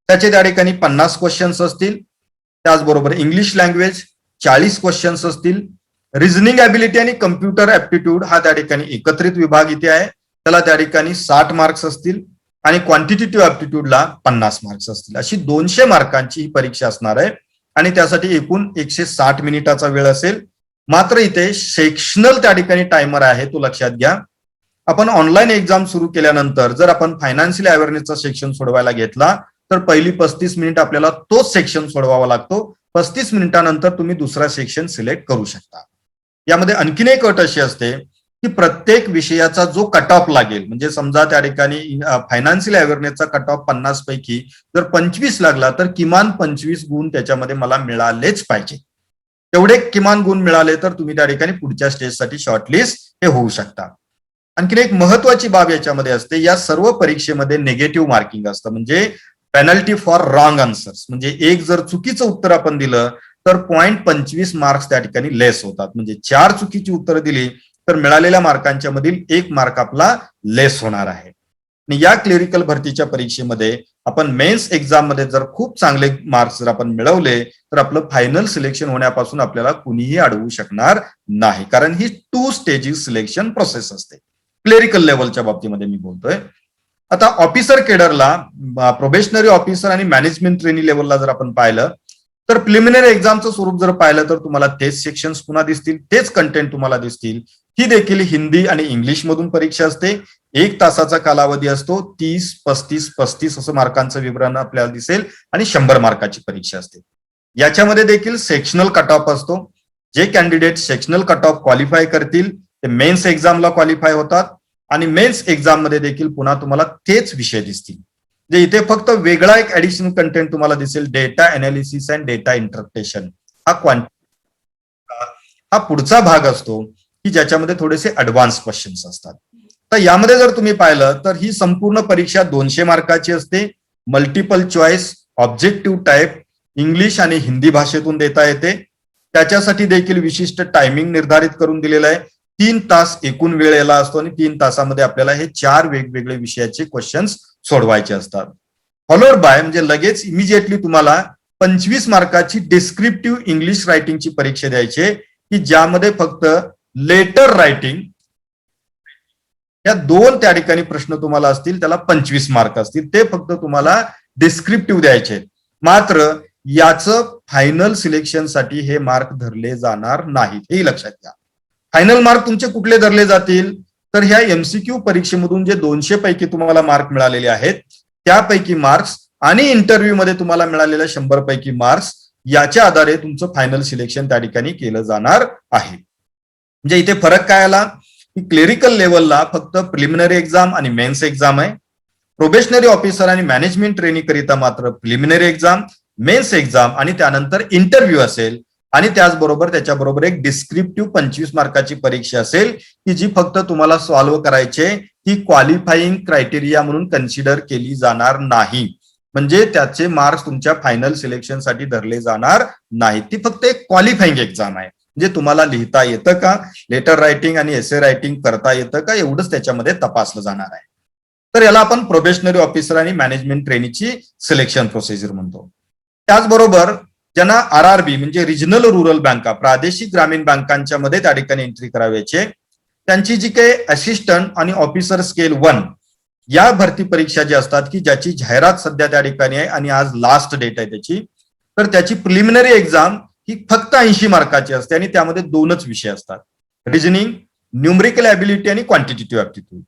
त्याचे त्या ठिकाणी 50 क्वेश्चन्स असतील. त्याचबरोबर इंग्लिश लँग्वेज 40 क्वेश्चन्स असतील. रिझनिंग ॲबिलिटी आणि कम्प्युटर ऍप्टिट्यूड हा त्या ठिकाणी एकत्रित विभाग इथे आहे, त्याला त्या ठिकाणी 60 मार्क्स असतील आणि क्वांटिटेटिव्ह ऍप्टिट्यूडला 50 मार्क्स असतील. अशी 200 मार्कांची ही परीक्षा असणार आहे आणि त्यासाठी एकूण 160 मिनिटाचा वेळ असेल. मात्र इथे सेक्शनल त्या ठिकाणी टायमर आहे, तो लक्षात घ्या. आपण ऑनलाईन एक्झाम सुरू केल्यानंतर जर आपण फायनान्शियल अवेअरनेसचा सेक्शन सोडवायला घेतला तर पहिली 35 मिनिट आपल्याला तोच सेक्शन सोडवावा लागतो. 35 मिनिटानंतर तुम्ही दुसरा सेक्शन सिलेक्ट करू शकता. यामध्ये आणखीन एक अट अशी असते की प्रत्येक विषयाचा जो कट ऑफ लागेल, म्हणजे समजा त्या ठिकाणी फायनान्शियल अवेअरनेसचा कट ऑफ 50 पैकी जर 25 लागला तर किमान 25 गुण त्याच्यामध्ये मला मिळालेच पाहिजे. तेवढे किमान गुण मिळाले तर तुम्ही त्या ठिकाणी पुढच्या स्टेजसाठी शॉर्टलिस्ट हे होऊ शकता. आणखीन एक महत्वाची बाब याच्यामध्ये असते, या सर्व परीक्षेमध्ये निगेटिव्ह मार्किंग असतं, म्हणजे पेनल्टी फॉर रॉंग आन्सर्स. म्हणजे एक जर चुकीचं उत्तर आपण दिलं तर 0.25 मार्क्स त्या ठिकाणी लेस होतात. म्हणजे 4 चुकीची उत्तरं दिली तर मिळालेल्या मार्कांच्या मधील 1 मार्क आपला लेस होणार आहे. आणि या क्लेरिकल भरतीच्या परीक्षेमध्ये आपण मेन्स एक्झाम मध्ये जर खूप चांगले मार्क्स जर आपण मिळवले तर आपलं फायनल सिलेक्शन होण्यापासून आपल्याला कुणीही अडवू शकणार नाही, कारण ही 2 स्टेजेस सिलेक्शन प्रोसेस असते. क्लेरिकल लेवलच्या बाबतीमध्ये मी बोलतोय. आता ऑफिसर केडरला, प्रोबेशनरी ऑफिसर आणि मॅनेजमेंट ट्रेनी लेवलला जर आपण पाहिलं तर प्रिलिमिनरी एक्झामचं स्वरूप जर पाहिलं तर तुम्हाला तेच सेक्शन्स पुन्हा दिसतील, तेच कंटेंट तुम्हाला दिसतील. ही देखील हिंदी आणि इंग्लिश मधून परीक्षा असते. 1 तासाचा कालावधी असतो. 30, 35, 35 असं मार्कांचं विवरण आपल्याला दिसेल आणि 100 मार्काची परीक्षा असते. याच्यामध्ये देखील सेक्शनल कट ऑफ असतो. जे candidate sectional cut off qualify करतील ते मेन्स एक्झामला क्वालिफाय होतात आणि मेन्स एक्झाम मध्ये देखील पुन्हा तुम्हाला तेच विषय दिसतील. जे इथे फक्त वेगळा एक ऍडिशनल कंटेंट तुम्हाला दिसेल, data analysis and data interpretation. हा पुढचा भाग असतो की ज्याच्यामध्ये थोडेसे ऍडव्हान्स क्वेश्चन्स असतात. तर यामध्ये जर तुम्ही पाहिलं तर ही संपूर्ण परीक्षा 200 मार्काची असते. Multiple choice, objective type, English आणि हिंदी भाषेतून देता येते. त्याच्यासाठी देखील विशिष्ट टायमिंग निर्धारित करून दिलेलं आहे. 3 तास एकूण वेळ याला असतो आणि 3 तासामध्ये आपल्याला हे 4 वेगवेगळे विषयाचे क्वेश्चन्स सोडवायचे असतात. फॉलोड बाय म्हणजे लगेच इमिजिएटली तुम्हाला 25 मार्काची डिस्क्रिप्टिव्ह इंग्लिश रायटिंगची परीक्षा द्यायची, की ज्यामध्ये फक्त लेटर रायटिंग या 2 त्या ठिकाणी प्रश्न तुम्हाला असतील, त्याला 25 मार्क असतील. ते फक्त तुम्हाला डिस्क्रिप्टिव्ह द्यायचे. मात्र याचं फायनल सिलेक्शनसाठी हे मार्क धरले जाणार नाहीत, हे लक्षात घ्या. फायनल मार्क तुमचे कुठले धरले जातील तर ह्या एमसीक्यू परीक्षेमधून जे 200 पैकी तुम्हाला मार्क मिळालेले आहेत त्यापैकी मार्क्स आणि इंटरव्ह्यू मध्ये तुम्हाला मिळालेल्या 100 पैकी मार्क्स याच्या आधारे तुमचं फायनल सिलेक्शन त्या ठिकाणी केलं जाणार आहे. म्हणजे इथे फरक काय आला की क्लेरिकल लेवलला फक्त प्रिलिमिनरी एक्झाम आणि मेन्स एक्झाम आहे. प्रोबेशनरी ऑफिसर आणि मॅनेजमेंट ट्रेनी करिता मात्र प्रिलिमिनरी एक्झाम, मेन्स एक्झाम आणि त्यानंतर इंटरव्ह्यू असेल आणि त्याचबरोबर त्याच्याबरोबर एक डिस्क्रिप्टिव्ह 25 मार्काची परीक्षा असेल की जी फक्त तुम्हाला सॉल्व्ह करायचे, ती क्वालिफाईंग क्रायटेरिया म्हणून कन्सिडर केली जाणार नाही. म्हणजे त्याचे मार्क्स तुमच्या फायनल सिलेक्शनसाठी धरले जाणार नाहीत. ती फक्त एक क्वालिफाईंग एक्झाम आहे. म्हणजे तुम्हाला लिहिता येतं का, लेटर रायटिंग आणि एसे रायटिंग करता येतं का, एवढंच त्याच्यामध्ये तपासलं जाणार आहे. तर याला आपण प्रोबेशनरी ऑफिसर आणि मॅनेजमेंट ट्रेनीची सिलेक्शन प्रोसिजर म्हणतो. त्याचबरोबर ज्यांना आरआरबी म्हणजे रिजनल रुरल बँका, प्रादेशिक ग्रामीण बँकांच्या मध्ये त्या ठिकाणी एंट्री करायची, त्यांची जी काही असिस्टंट आणि ऑफिसर स्केल 1 या भरती परीक्षा ज्या असतात की ज्याची जाहिरात सध्या त्या ठिकाणी आहे आणि आज लास्ट डेट आहे त्याची, तर त्याची प्रिलिमिनरी एक्झाम ही फक्त 80 मार्काची असते आणि त्यामध्ये 2च विषय असतात, रिजनिंग, न्यूमरिकल ॲबिलिटी आणि क्वांटिटेटिव्ह ॲप्टिट्यूड.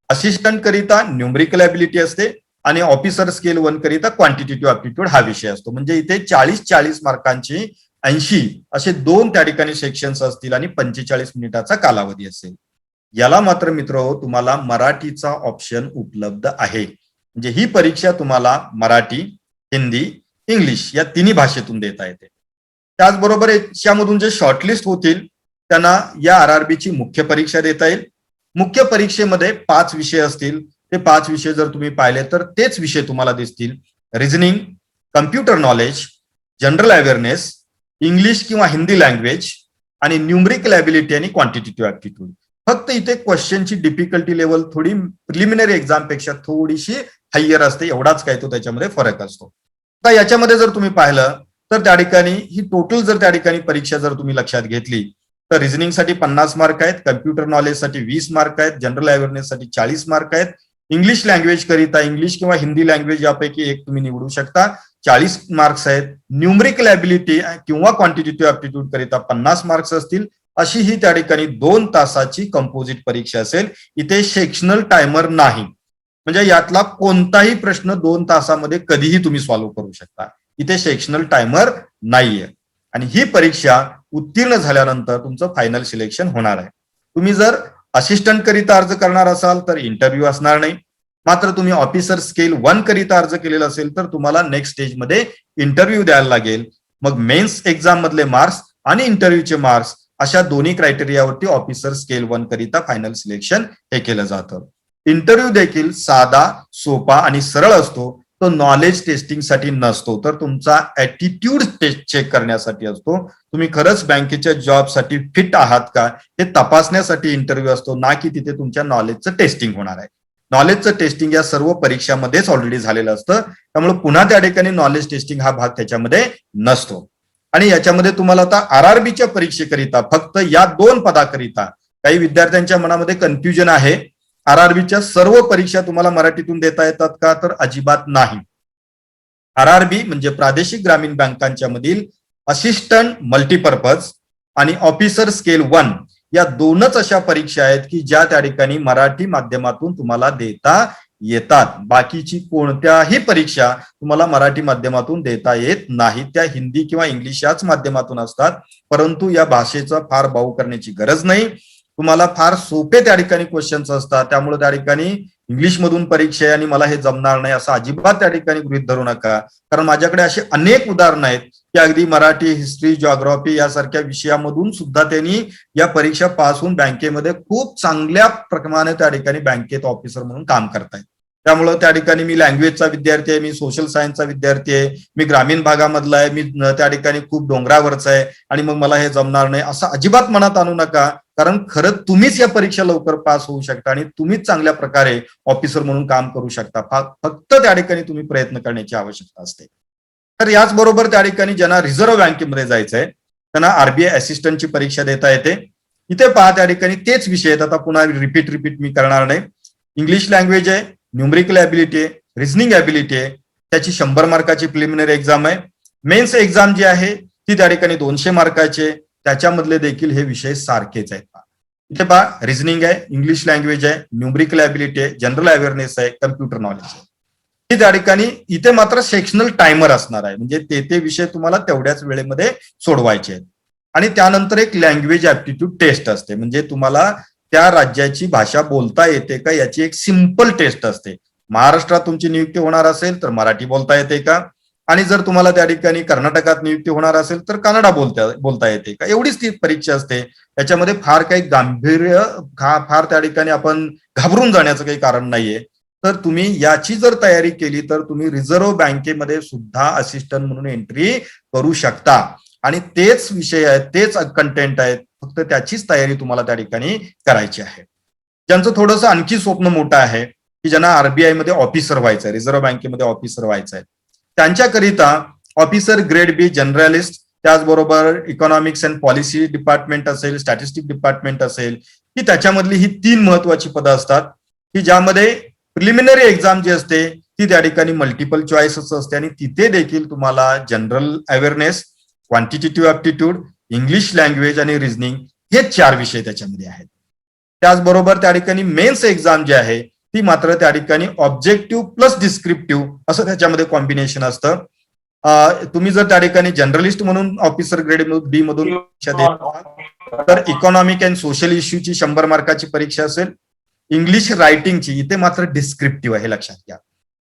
असिस्टंट करिता न्यूमरिकल ॲबिलिटी असते आणि ऑफिसर स्केल 1 करिता क्वांटिटेटिव्ह ॲप्टिट्यूड हा विषय असतो. म्हणजे इथे 40 मार्कांची 80 असे 2 त्या ठिकाणी सेक्शन्स असतील आणि 45 मिनिटाचा कालावधी असेल. याला मात्र मित्र तुम्हाला मराठीचा ऑप्शन उपलब्ध आहे. म्हणजे ही परीक्षा तुम्हाला मराठी, हिंदी, इंग्लिश या तिन्ही भाषेतून देता येते. त्याचबरोबर याच्यामधून जे शॉर्टलिस्ट होतील त्यांना या RRBची मुख्य परीक्षा देता येईल. मुख्य परीक्षेमध्ये 5 विषय असतील. ते 5 विषय जर तुम्ही पाहिले तर तेच विषय तुम्हाला दिसतील, reasoning, computer knowledge, general awareness, English किंवा हिंदी लँग्वेज आणि न्यूमरिकल ॲबिलिटी आणि क्वांटिटेटिव्ह ॲप्टिट्यूड. फक्त इथे क्वेश्चनची डिफिकल्टी लेवल थोडी प्रिलिमिनरी एक्झाम पेक्षा थोडीशी हायर असते, एवढाच काय तो त्याच्यामध्ये फरक असतो. तर याच्यामध्ये जर तुम्ही पाहिलं तर त्या ठिकाणी ही टोटल जर त्या ठिकाणी परीक्षा जर तुम्ही लक्षात घेतली तर रिझनिंगसाठी 50 मार्क आहेत, कम्प्युटर नॉलेजसाठी 20 मार्क आहेत, जनरल अवेअरनेससाठी 40 मार्क आहेत, इंग्लिश लँग्वेज करिता इंग्लिश किंवा हिंदी लँग्वेज यापैकी एक तुम्ही निवडू शकता, 40 मार्क्स आहेत, न्यूमरिकल ॲबिलिटी किंवा क्वांटिटेटिव्ह ॲप्टिट्यूड करिता 50 मार्क्स असतील. अशी ही त्या ठिकाणी 2 तासाची कंपोजिट परीक्षा असेल. इथे सेक्शनल टायमर नाही, म्हणजे यातला कोणताही प्रश्न 2 तासामध्ये कधीही तुम्ही सॉल्व्ह करू शकता. इथे सेक्शनल टायमर नाहीये आणि ही परीक्षा उत्तीर्ण झाल्यानंतर तुमचं फायनल सिलेक्शन होणार आहे. तुम्ही जर असिस्टंट करिता अर्ज करणार असाल तर इंटरव्ह्यू असणार नाही. मात्र तुम्ही ऑफिसर स्केल 1 करिता अर्ज केलेला असेल तर तुम्हाला नेक्स्ट स्टेजमध्ये इंटरव्ह्यू द्यायला लागेल. मग मेन्स एक्झाम मधले मार्क्स आणि इंटरव्ह्यूचे मार्क्स अशा दोन्ही क्रायटेरियावरती ऑफिसर स्केल 1 करिता फायनल सिलेक्शन हे केलं जातं. इंटरव्ह्यू देखील साधा, सोपा आणि सरळ असतो. तो नॉलेज टेस्टिंगसाठी नसतो, तर तुमचा ऍटिट्यूड टेस्ट चेक करण्यासाठी असतो. तुम्ही खरंच बँकेच्या जॉबसाठी फिट आहात का हे तपासण्यासाठी इंटरव्ह्यू असतो, ना की तिथे तुमच्या नॉलेजचं टेस्टिंग होणार आहे. नॉलेजचं टेस्टिंग या सर्व परीक्षामध्येच ऑलरेडी झालेलं असतं, त्यामुळे पुन्हा त्या ठिकाणी नॉलेज टेस्टिंग हा भाग त्याच्यामध्ये नसतो. आणि याच्यामध्ये तुम्हाला आता RRBच्या परीक्षेकरिता फक्त या 2 पदाकरिता काही विद्यार्थ्यांच्या मनामध्ये कन्फ्युजन आहे. RRBच्या सर्व परीक्षा तुम्हाला मराठीतून देता येतात का, तर अजिबात नाही. RRB म्हणजे प्रादेशिक ग्रामीण बँकांच्या मधील असिस्टंट मल्टीपर्पज आणि ऑफिसर स्केल 1 या 2च अशा परीक्षा आहेत की ज्या त्या ठिकाणी मराठी माध्यमातून तुम्हाला देता येतात. बाकीची कोणत्याही परीक्षा तुम्हाला मराठी माध्यमातून देता येत नाही. त्या हिंदी किंवा इंग्लिश याच माध्यमातून असतात. परंतु या भाषेचा फार बाऊ करण्याची गरज नाही. तुम्हाला फार सोपे त्या ठिकाणी क्वेश्चन्स असतात, त्यामुळे त्या ठिकाणी इंग्लिश मधून परीक्षा आहे आणि मला हे जमणार नाही असं अजिबात त्या ठिकाणी गृहीत धरू नका. कारण माझ्याकडे असे अनेक उदाहरणं आहेत की अगदी मराठी, हिस्ट्री, जिओग्राफी यासारख्या विषयामधून सुद्धा त्यांनी या परीक्षा पास होऊन बँकेमध्ये खूप चांगल्या प्रमाणे त्या ठिकाणी बँकेत ऑफिसर म्हणून काम करतायत. त्यामुळं त्या ठिकाणी मी लँग्वेजचा विद्यार्थी आहे, मी सोशल सायन्सचा विद्यार्थी आहे, मी ग्रामीण भागामधला आहे, मी त्या ठिकाणी खूप डोंगरावरचा आहे आणि मग मला हे जमणार नाही असं अजिबात मनात आणू नका. कारण खरं तुम्हीच या परीक्षा लवकर पास होऊ शकता आणि तुम्हीच चांगल्या प्रकारे ऑफिसर म्हणून काम करू शकता. फक्त त्या ठिकाणी तुम्ही प्रयत्न करण्याची आवश्यकता असते. तर याचबरोबर त्या ठिकाणी ज्यांना रिझर्व्ह बँकेमध्ये जायचंय त्यांना RBI असिस्टंटची परीक्षा देता येते. इथे पहा त्या ठिकाणी तेच विषय आहेत. आता पुन्हा रिपीट मी करणार नाही. इंग्लिश लँग्वेज आहे, न्यूमरिकल ॲबिलिटी आहे, रिझनिंग ॲबिलिटी आहे, त्याची 100 मार्काची प्रिलिमिनरी एक्झाम आहे. मेन्स एक्झाम जी आहे ती त्या ठिकाणी 200 मार्काची आहे. त्याच्यामधले देखील हे विषय सारखेच आहेत. इथे पहा रिझनिंग आहे, इंग्लिश लँग्वेज आहे, न्यूमरिकल ॲबिलिटी आहे, जनरल अवेअरनेस आहे, कम्प्युटर नॉलेज आहे. ही त्या ठिकाणी इथे मात्र सेक्शनल टायमर असणार आहे, म्हणजे ते विषय तुम्हाला तेवढ्याच वेळेमध्ये सोडवायचे आहेत. आणि त्यानंतर एक लँग्वेज ॲप्टिट्यूड टेस्ट असते, म्हणजे तुम्हाला त्या राज्याची भाषा बोलता येते का याची एक सिंपल टेस्ट असते. महाराष्ट्रात तुमची नियुक्ती होणार असेल तर मराठी बोलता येते का, आणि जर तुम्हाला त्या ठिकाणी कर्नाटकात नियुक्ती होणार असेल तर कन्नडा बोलता येते का, एवढीच ती परीक्षा असते. याच्यामध्ये फार काही गांभीर्य फार त्या ठिकाणी आपण घाबरून जाण्याचं काही कारण नाहीये. तर तुम्ही याची जर तयारी केली तर तुम्ही रिझर्व्ह बँकेमध्ये सुद्धा असिस्टंट म्हणून एंट्री करू शकता. आणि तेच विषय आहेत, तेच कंटेंट आहेत, फक्त त्याचीच तयारी तुम्हाला त्या ठिकाणी करायची आहे. ज्यांचं थोडंसं आणखी स्वप्न मोठं आहे की ज्यांना RBI मध्ये ऑफिसर व्हायचं आहे, रिझर्व्ह बँकेमध्ये ऑफिसर व्हायचं आहे, त्यांच्याकरिता ऑफिसर ग्रेड B जनरलिस्ट त्याचबरोबर इकॉनॉमिक्स अँड पॉलिसी डिपार्टमेंट असेल, स्टॅटिस्टिक डिपार्टमेंट असेल, की त्याच्यामधली ही 3 महत्वाची पदं असतात की ज्यामध्ये प्रिलिमिनरी एक्झाम जी असते ती त्या ठिकाणी मल्टिपल चॉईसच असते आणि तिथे देखील तुम्हाला general awareness, quantitative aptitude, English language आणि रिझनिंग हे 4 विषय त्याच्यामध्ये आहेत. त्याचबरोबर त्या ठिकाणी मेन्स एक्झाम जी आहे ती मात्र त्या ठिकाणी ऑब्जेक्टिव्ह प्लस डिस्क्रिप्टिव्ह असं त्याच्यामध्ये कॉम्बिनेशन असतं. तुम्ही जर त्या ठिकाणी जर्नलिस्ट म्हणून ऑफिसर ग्रेड बी मधून परीक्षा देत आहात तर इकॉनॉमिक अँड सोशल इश्यूची 100 मार्काची परीक्षा असेल. इंग्लिश रायटिंगची इथे मात्र डिस्क्रिप्टिव्ह आहे, लक्षात घ्या.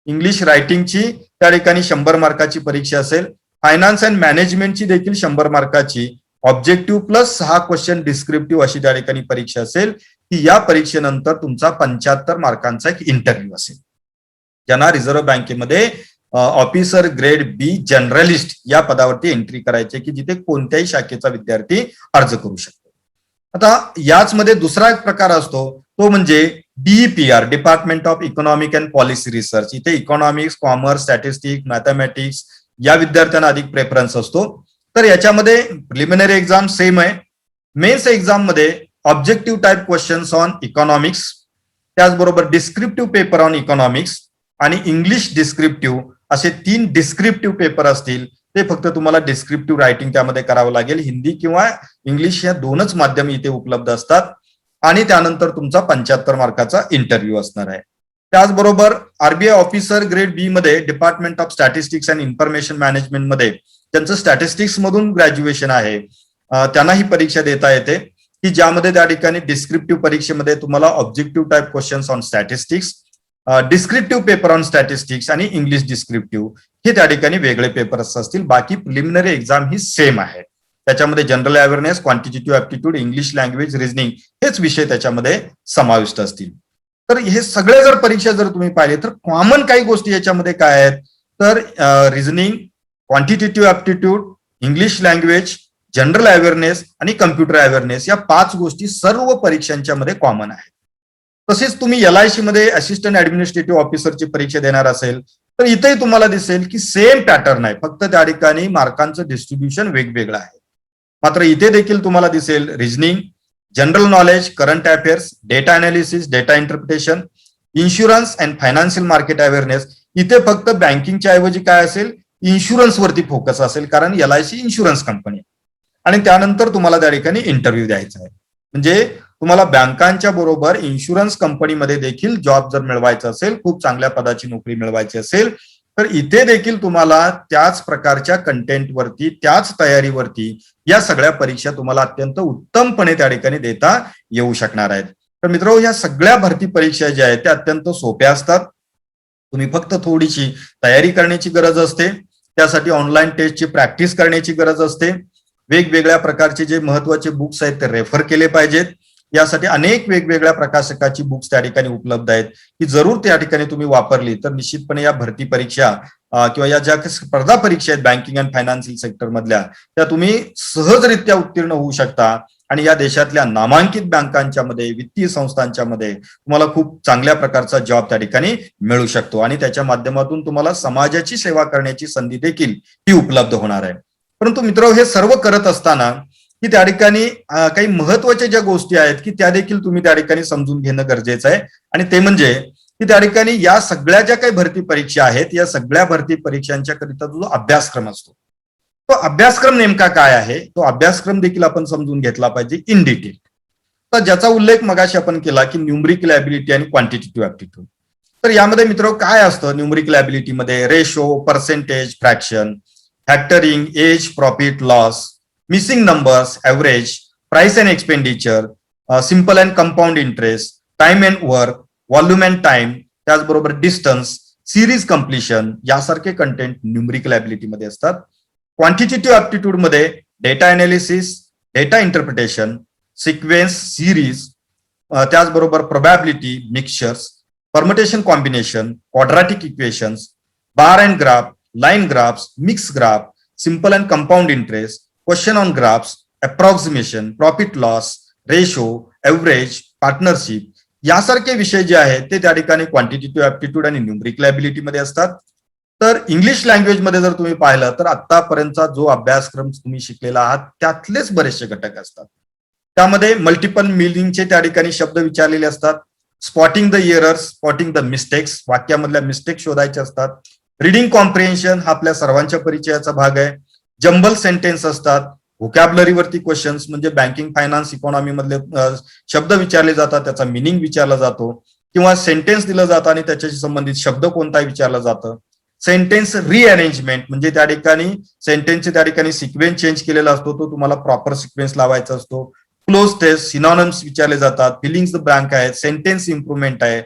इंग्लिश रायटिंगची त्या ठिकाणी 100 मार्काची परीक्षा असेल. फायनान्स अँड मॅनेजमेंटची देखील 100 मार्काची ऑब्जेक्टिव्ह प्लस 6 क्वेश्चन डिस्क्रिप्टिव्ह अशी त्या ठिकाणी परीक्षा असेल की या परीक्षेनंतर तुमचा 75 मार्कांचा एक इंटरव्ह्यू असेल, ज्यांना रिझर्व्ह बँकेमध्ये ऑफिसर ग्रेड बी जर्नलिस्ट या पदावरती एंट्री करायची की जिथे कोणत्याही शाखेचा विद्यार्थी अर्ज करू शकतो. आता याच मध्ये दुसरा एक प्रकार असतो तो म्हणजे DEPR, department of economic and policy research. इथे इकॉनॉमिक्स, कॉमर्स, स्टॅटिस्टिक्स, मॅथमॅटिक्स या विद्यार्थ्यांना अधिक प्रेफरन्स असतो. तर याच्यामध्ये प्रिलिमिनरी एक्झाम सेम आहे. मेन्स एक्झाम मध्ये objective type questions on economics, त्याचबरोबर डिस्क्रिप्टिव्ह पेपर ऑन इकॉनॉमिक्स आणि इंग्लिश डिस्क्रिप्टिव्ह असे 3 डिस्क्रिप्टिव्ह पेपर असतील. ते फक्त तुम्हाला डिस्क्रिप्टिव्ह रायटिंग त्यामध्ये करावं लागेल. हिंदी किंवा इंग्लिश या 2च माध्यम इथे उपलब्ध असतात आणि त्यानंतर तुमचा 75 मार्काचा इंटरव्ह्यू असणार आहे. त्याचबरोबर RBI ऑफिसर ग्रेड बी मध्ये department of statistics and information management मध्ये त्यांचं स्टॅटिस्टिक्स मधून ग्रॅज्युएशन आहे, त्यांना ही परीक्षा देता येते की ज्यामध्ये त्या ठिकाणी डिस्क्रिप्टिव्ह परीक्षेमध्ये तुम्हाला objective type questions on statistics, descriptive paper on statistics आणि इंग्लिश डिस्क्रिप्टिव्ह हे त्या ठिकाणी वेगळे पेपर्स असतील. बाकी प्रिलिमिनरी एक्झाम ही सेम आहे. त्याच्यामध्ये general awareness, quantitative aptitude, English language, reasoning हेच विषय त्याच्यामध्ये समाविष्ट असतील. तर हे सगळे जर परीक्षा जर तुम्ही पाहिले तर कॉमन काही गोष्टी याच्यामध्ये काय आहेत तर reasoning, quantitative aptitude, English language, general awareness आणि कम्प्युटर अवेअरनेस या 5 गोष्टी सर्व परीक्षांच्या मध्ये कॉमन आहेत. तसेच तुम्ही LIC मध्ये असिस्टंट ऍडमिनिस्ट्रेटिव्ह ऑफिसरची परीक्षा देणार असेल तर इथेही तुम्हाला दिसेल की सेम पॅटर्न आहे, फक्त त्या ठिकाणी मार्कांचं डिस्ट्रीब्युशन वेगवेगळं आहे. मात्र इथे देखील तुम्हाला दिसेल reasoning, general knowledge, current affairs, data analysis, data interpretation, insurance and financial market awareness. इथे फक्त बँकिंगच्या ऐवजी काय असेल, इन्शुरन्स वरती फोकस असेल, कारण LIC इन्शुरन्स कंपनी आणि त्यानंतर तुम्हाला त्या ठिकाणी इंटरव्ह्यू द्यायचा आहे. म्हणजे तुम्हाला बँकांच्या बरोबर इन्शुरन्स कंपनीमध्ये देखील जॉब जर मिळवायचा असेल, खूप चांगल्या पदाची नोकरी मिळवायची असेल तर इथे देखील तुम्हाला त्याच प्रकारच्या कंटेंटवरती, त्याच तयारीवरती या सगळ्या परीक्षा तुम्हाला अत्यंत उत्तमपणे त्या ठिकाणी देता येऊ शकणार आहेत. तर मित्रांनो, या सगळ्या भरती परीक्षा ज्या आहेत त्या अत्यंत सोप्या असतात. तुम्ही फक्त थोडीशी तयारी करण्याची गरज असते. त्यासाठी ऑनलाईन टेस्टची प्रॅक्टिस करण्याची गरज असते. वेगवेगळ्या प्रकारचे जे महत्वाचे बुक्स आहेत ते रेफर केले पाहिजेत. यासाठी अनेक वेगवेगळ्या प्रकाशकाची बुक्स त्या ठिकाणी उपलब्ध आहेत की जरूर त्या ठिकाणी तुम्ही वापरली तर निश्चितपणे या भरती परीक्षा किंवा या ज्या स्पर्धा परीक्षा आहेत बँकिंग अँड फायनान्शियल सेक्टर मधल्या त्या तुम्ही सहजरित्या उत्तीर्ण होऊ शकता आणि या देशातल्या नामांकित बँकांच्या मध्ये, वित्तीय संस्थांच्या मध्ये तुम्हाला खूप चांगल्या प्रकारचा जॉब त्या ठिकाणी मिळू शकतो आणि त्याच्या माध्यमातून तुम्हाला समाजाची सेवा करण्याची संधी देखील ही उपलब्ध होणार आहे. परंतु मित्रांनो, हे सर्व करत असताना की त्या ठिकाणी काही महत्वाच्या ज्या गोष्टी आहेत की त्या देखील तुम्ही त्या ठिकाणी समजून घेणं गरजेचं आहे आणि ते म्हणजे की त्या ठिकाणी या सगळ्या ज्या काही भरती परीक्षा आहेत या सगळ्या भरती परीक्षांच्या करिता जो अभ्यासक्रम असतो तो अभ्यासक्रम नेमका काय आहे तो अभ्यासक्रम देखील आपण समजून घेतला पाहिजे इन डिटेल. तर ज्याचा उल्लेख मगाशी आपण केला की न्यूमरिकल ॲबिलिटी आणि क्वांटिटेटिव्ह ॲप्टिट्यूड. तर यामध्ये मित्रांनो काय असतं न्यूमरिकल ॲबिलिटी मध्ये ratio, percentage, fraction, factoring, age, profit, loss, missing numbers, average, price and expenditure, simple and compound interest, time and work, volume and time, त्याचबरोबर डिस्टन्स, सिरीज कम्प्लिशन यासारखे content numerical ability मध्ये असतात. Quantitative aptitude मध्ये data analysis, data interpretation, sequence, series, त्याचबरोबर probability, mixtures, permutation combination, quadratic equations, bar and graph, line graphs, mix graph, simple and compound interest, question on graphs, approximation, profit loss, ratio, average, partnership यासारखे विषय जे आहेत ते त्या ठिकाणी quantitative aptitude आणि numerical ability मध्ये असतात. तर इंग्लिश लँग्वेजमध्ये जर तुम्ही पाहिलं तर आतापर्यंतचा जो अभ्यासक्रम तुम्ही शिकलेला आहात त्यातलेच बरेचसे घटक असतात. त्यामध्ये मल्टिपल मिनिंगचे त्या ठिकाणी शब्द विचारलेले असतात. Spotting the errors, spotting the mistakes, वाक्यामधल्या मिस्टेक शोधायचे असतात. रिडिंग कॉम्प्रिहेन्शन हा आपल्या सर्वांच्या परिचयाचा भाग आहे. जंबल सेंटेन्स असतात. व्होकॅब्युलरीवरती क्वेश्चन्स म्हणजे बँकिंग, फायनान्स, इकॉनॉमी मधले शब्द विचारले जातात, त्याचा मिनिंग विचारला जातो, किंवा सेंटेन्स दिलं जातं आणि त्याच्याशी संबंधित शब्द कोणता विचारलं जातं. सेंटेन्स रिअरेंजमेंट म्हणजे त्या ठिकाणी सेंटेन्सचे त्या ठिकाणी सिक्वेन्स चेंज केलेला असतो, तो तुम्हाला प्रॉपर सिक्वेन्स लावायचा असतो. क्लोज टेस्ट, सिनॉनिम्स विचारले जातात, फिलिंग्स द ब्लँक आहे, सेंटेन्स इम्प्रुव्हमेंट आहे,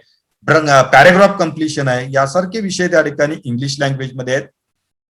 पॅरेग्राफ कम्प्लिशन आहे, यासारखे विषय त्या ठिकाणी इंग्लिश लँग्वेजमध्ये आहेत.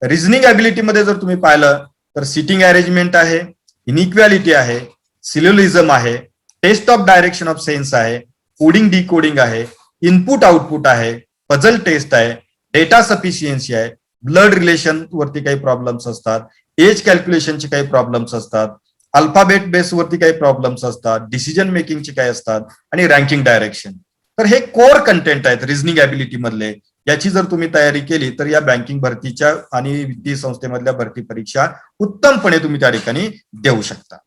रिझनिंग ॲबिलिटीमध्ये जर तुम्ही पाहिलं तर सिटिंग अरेंजमेंट आहे, इनइक्वॅलिटी आहे, सिलोलिझम आहे, test of direction of sense आहे, कोडिंग डिकोडिंग आहे, इनपुट आउटपुट आहे, पझल टेस्ट आहे, डेटा सफिशियन्सी आहे, ब्लड रिलेशन वरती काही प्रॉब्लेम्स असतात, एज कॅल्क्युलेशनचे काही प्रॉब्लेम्स असतात, अल्फाबेट बेस वरती काही प्रॉब्लेम्स असतात, डिसिजन मेकिंगचे काही असतात आणि रँकिंग डायरेक्शन. तर हे कोर कंटेंट आहेत रिझनिंग ॲबिलिटी मधले. याची जर तुम्ही तयारी केली तर या बँकिंग भरतीच्या आणि वित्तीय संस्थेमधल्या भरती परीक्षा उत्तमपणे तुम्ही त्या ठिकाणी देऊ शकता.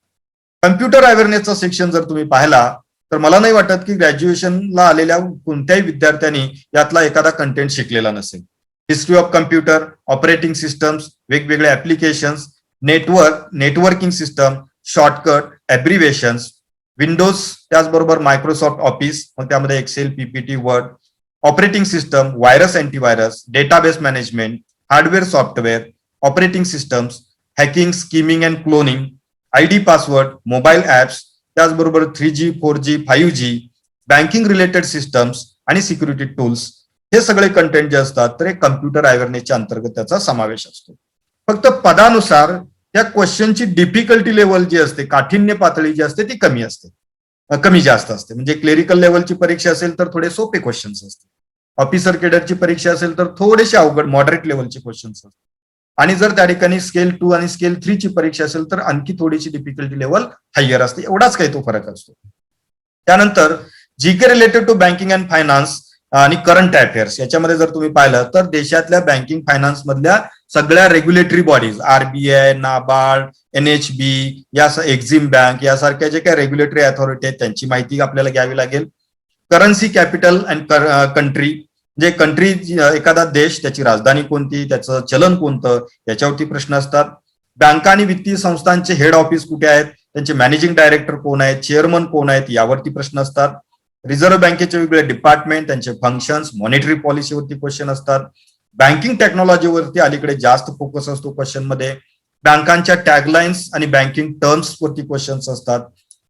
कम्प्युटर अवेअरनेसचा सेक्शन जर तुम्ही पाहिला तर मला नाही वाटत की ग्रॅज्युएशनला आलेल्या कोणत्याही विद्यार्थ्यांनी यातला एखादा कंटेंट शिकलेला नसेल. History of computer, operating systems, वेगवेगळे applications, networking system, shortcut, abbreviations, Windows, त्याचबरोबर मायक्रोसॉफ्ट ऑफिस, मग त्यामध्ये Excel, PPT, Word, operating system, virus, antivirus, database management, hardware, software, operating systems, hacking, skimming and cloning, ID password, mobile apps, त्याचबरोबर 3G, 4G, 5G, banking related systems आणि security tools, हे सगळे content जे असतात तर हे कम्प्युटर अवेअरनेसच्या अंतर्गत त्याचा समावेश असतो. फक्त पदानुसार त्या क्वेश्चनची डिफिकल्टी लेवल जी असते, काठिण्य पातळी जी असते ती कमी जास्त असते. म्हणजे क्लेरिकल लेवलची परीक्षा असेल तर थोडे सोपे क्वेश्चन्स असते, ऑफिसर केडरची परीक्षा असेल तर थोडेसे अवघड मॉडरेट लेवलचे क्वेश्चन्स असतात, आणि जर त्या ठिकाणी स्केल 2 आणि स्केल 3 ची परीक्षा असेल तर आणखी थोडीशी डिफिकल्टी लेवल हायर असते. एवढाच काही तो फरक असतो. त्यानंतर GK related to banking and finance आणि करंट अफेअर्स, याच्यामध्ये जर तुम्ही पाहिलं तर देशातल्या बँकिंग फायनान्स मधल्या सगळ्या regulatory bodies, RBI, NABARD, NHB, या एक्झिम बँक यासारख्या जे काही रेग्युलेटरी अथॉरिटी आहेत त्यांची माहिती आपल्याला घ्यावी लागेल. करन्सी, कॅपिटल अँड कंट्री, म्हणजे कंट्री, एखादा देश, त्याची राजधानी कोणती, त्याचं चलन कोणतं, याच्यावरती प्रश्न असतात. बँका आणि वित्तीय संस्थांचे हेड ऑफिस कुठे आहेत, त्यांचे मॅनेजिंग डायरेक्टर कोण आहेत, चेअरमन कोण आहेत, यावरती प्रश्न असतात. रिझर्व्ह बँकेचे वेगवेगळे डिपार्टमेंट, त्यांचे फंक्शन्स, मॉनिटरी पॉलिसीवरती क्वेश्चन असतात. बँकिंग टेक्नॉलॉजीवरती अलीकडे जास्त फोकस असतो क्वेश्चन मध्ये. बँकांच्या टॅगलाईन्स आणि बँकिंग टर्म्स वरती क्वेश्चन्स असतात.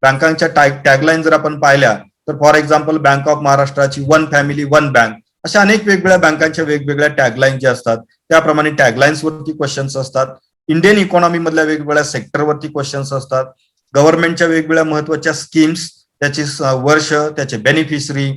बँकांच्या टॅगलाईन जर आपण पाहिल्या तर फॉर एक्झाम्पल बँक ऑफ महाराष्ट्राची 1 फॅमिली 1 बँक, अशा अनेक वेगवेगळ्या बँकांच्या वेगवेगळ्या टॅगलाईन ज्या असतात त्याप्रमाणे टॅगलाईन्स वरती क्वेश्चन्स असतात. इंडियन इकॉनॉमी मधल्या वेगवेगळ्या सेक्टरवरती क्वेश्चन्स असतात. गव्हर्नमेंटच्या वेगवेगळ्या महत्वाच्या स्कीम्स, त्याची वर्ष, त्याचे बेनिफिशरी,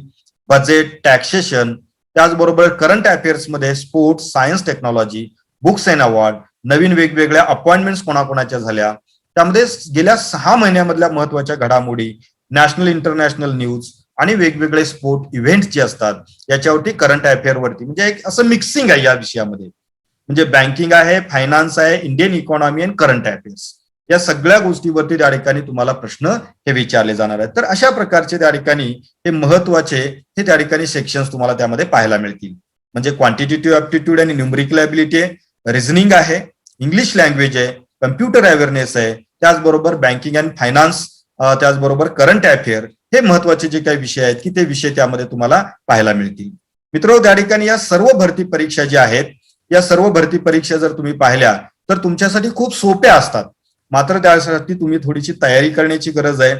बजेट, टॅक्सेशन, त्याचबरोबर करंट अफेअर्स मध्ये sports, science, technology, books and award, नवीन वेगवेगळ्या अपॉइंटमेंट्स कोणाकोणाच्या झाल्या, त्यामध्ये गेल्या 6 महिन्यामधल्या महत्वाच्या घडामोडी, नॅशनल इंटरनॅशनल न्यूज आणि वेगवेगळे स्पोर्ट इव्हेंट्स जे असतात याच्यावरती करंट अफेअर वरती, म्हणजे एक असं मिक्सिंग आहे या विषयामध्ये. म्हणजे बँकिंग आहे, फायनान्स आहे, इंडियन इकॉनॉमी आणि करंट अफेअर्स, या सगळ्या गोष्टीवरती त्या ठिकाणी तुम्हाला प्रश्न हे विचारले जाणार आहेत. तर अशा प्रकारचे त्या ठिकाणी हे महत्वाचे हे त्या ठिकाणी सेक्शन्स तुम्हाला त्यामध्ये पाहायला मिळतील. म्हणजे क्वांटिटेटिव्ह ऍप्टिट्यूड आणि न्यूमरिकल ॲबिलिटी आहे, रिझनिंग आहे, इंग्लिश लँग्वेज आहे, कम्प्युटर अवेअरनेस आहे, त्याचबरोबर बँकिंग अँड फायनान्स, त्याचबरोबर करंट अफेअर, हे महत्वाचे जे काही विषय आहेत की ते विषय त्यामध्ये तुम्हाला पाहायला मिळतील. मित्रांनो, त्या ठिकाणी या सर्व भरती परीक्षा ज्या आहेत, या सर्व भरती परीक्षा जर तुम्ही पाहिल्या तर तुमच्यासाठी खूप सोप्या असतात, मात्र त्यासाठी तुम्ही थोडीशी तयारी करण्याची गरज आहे.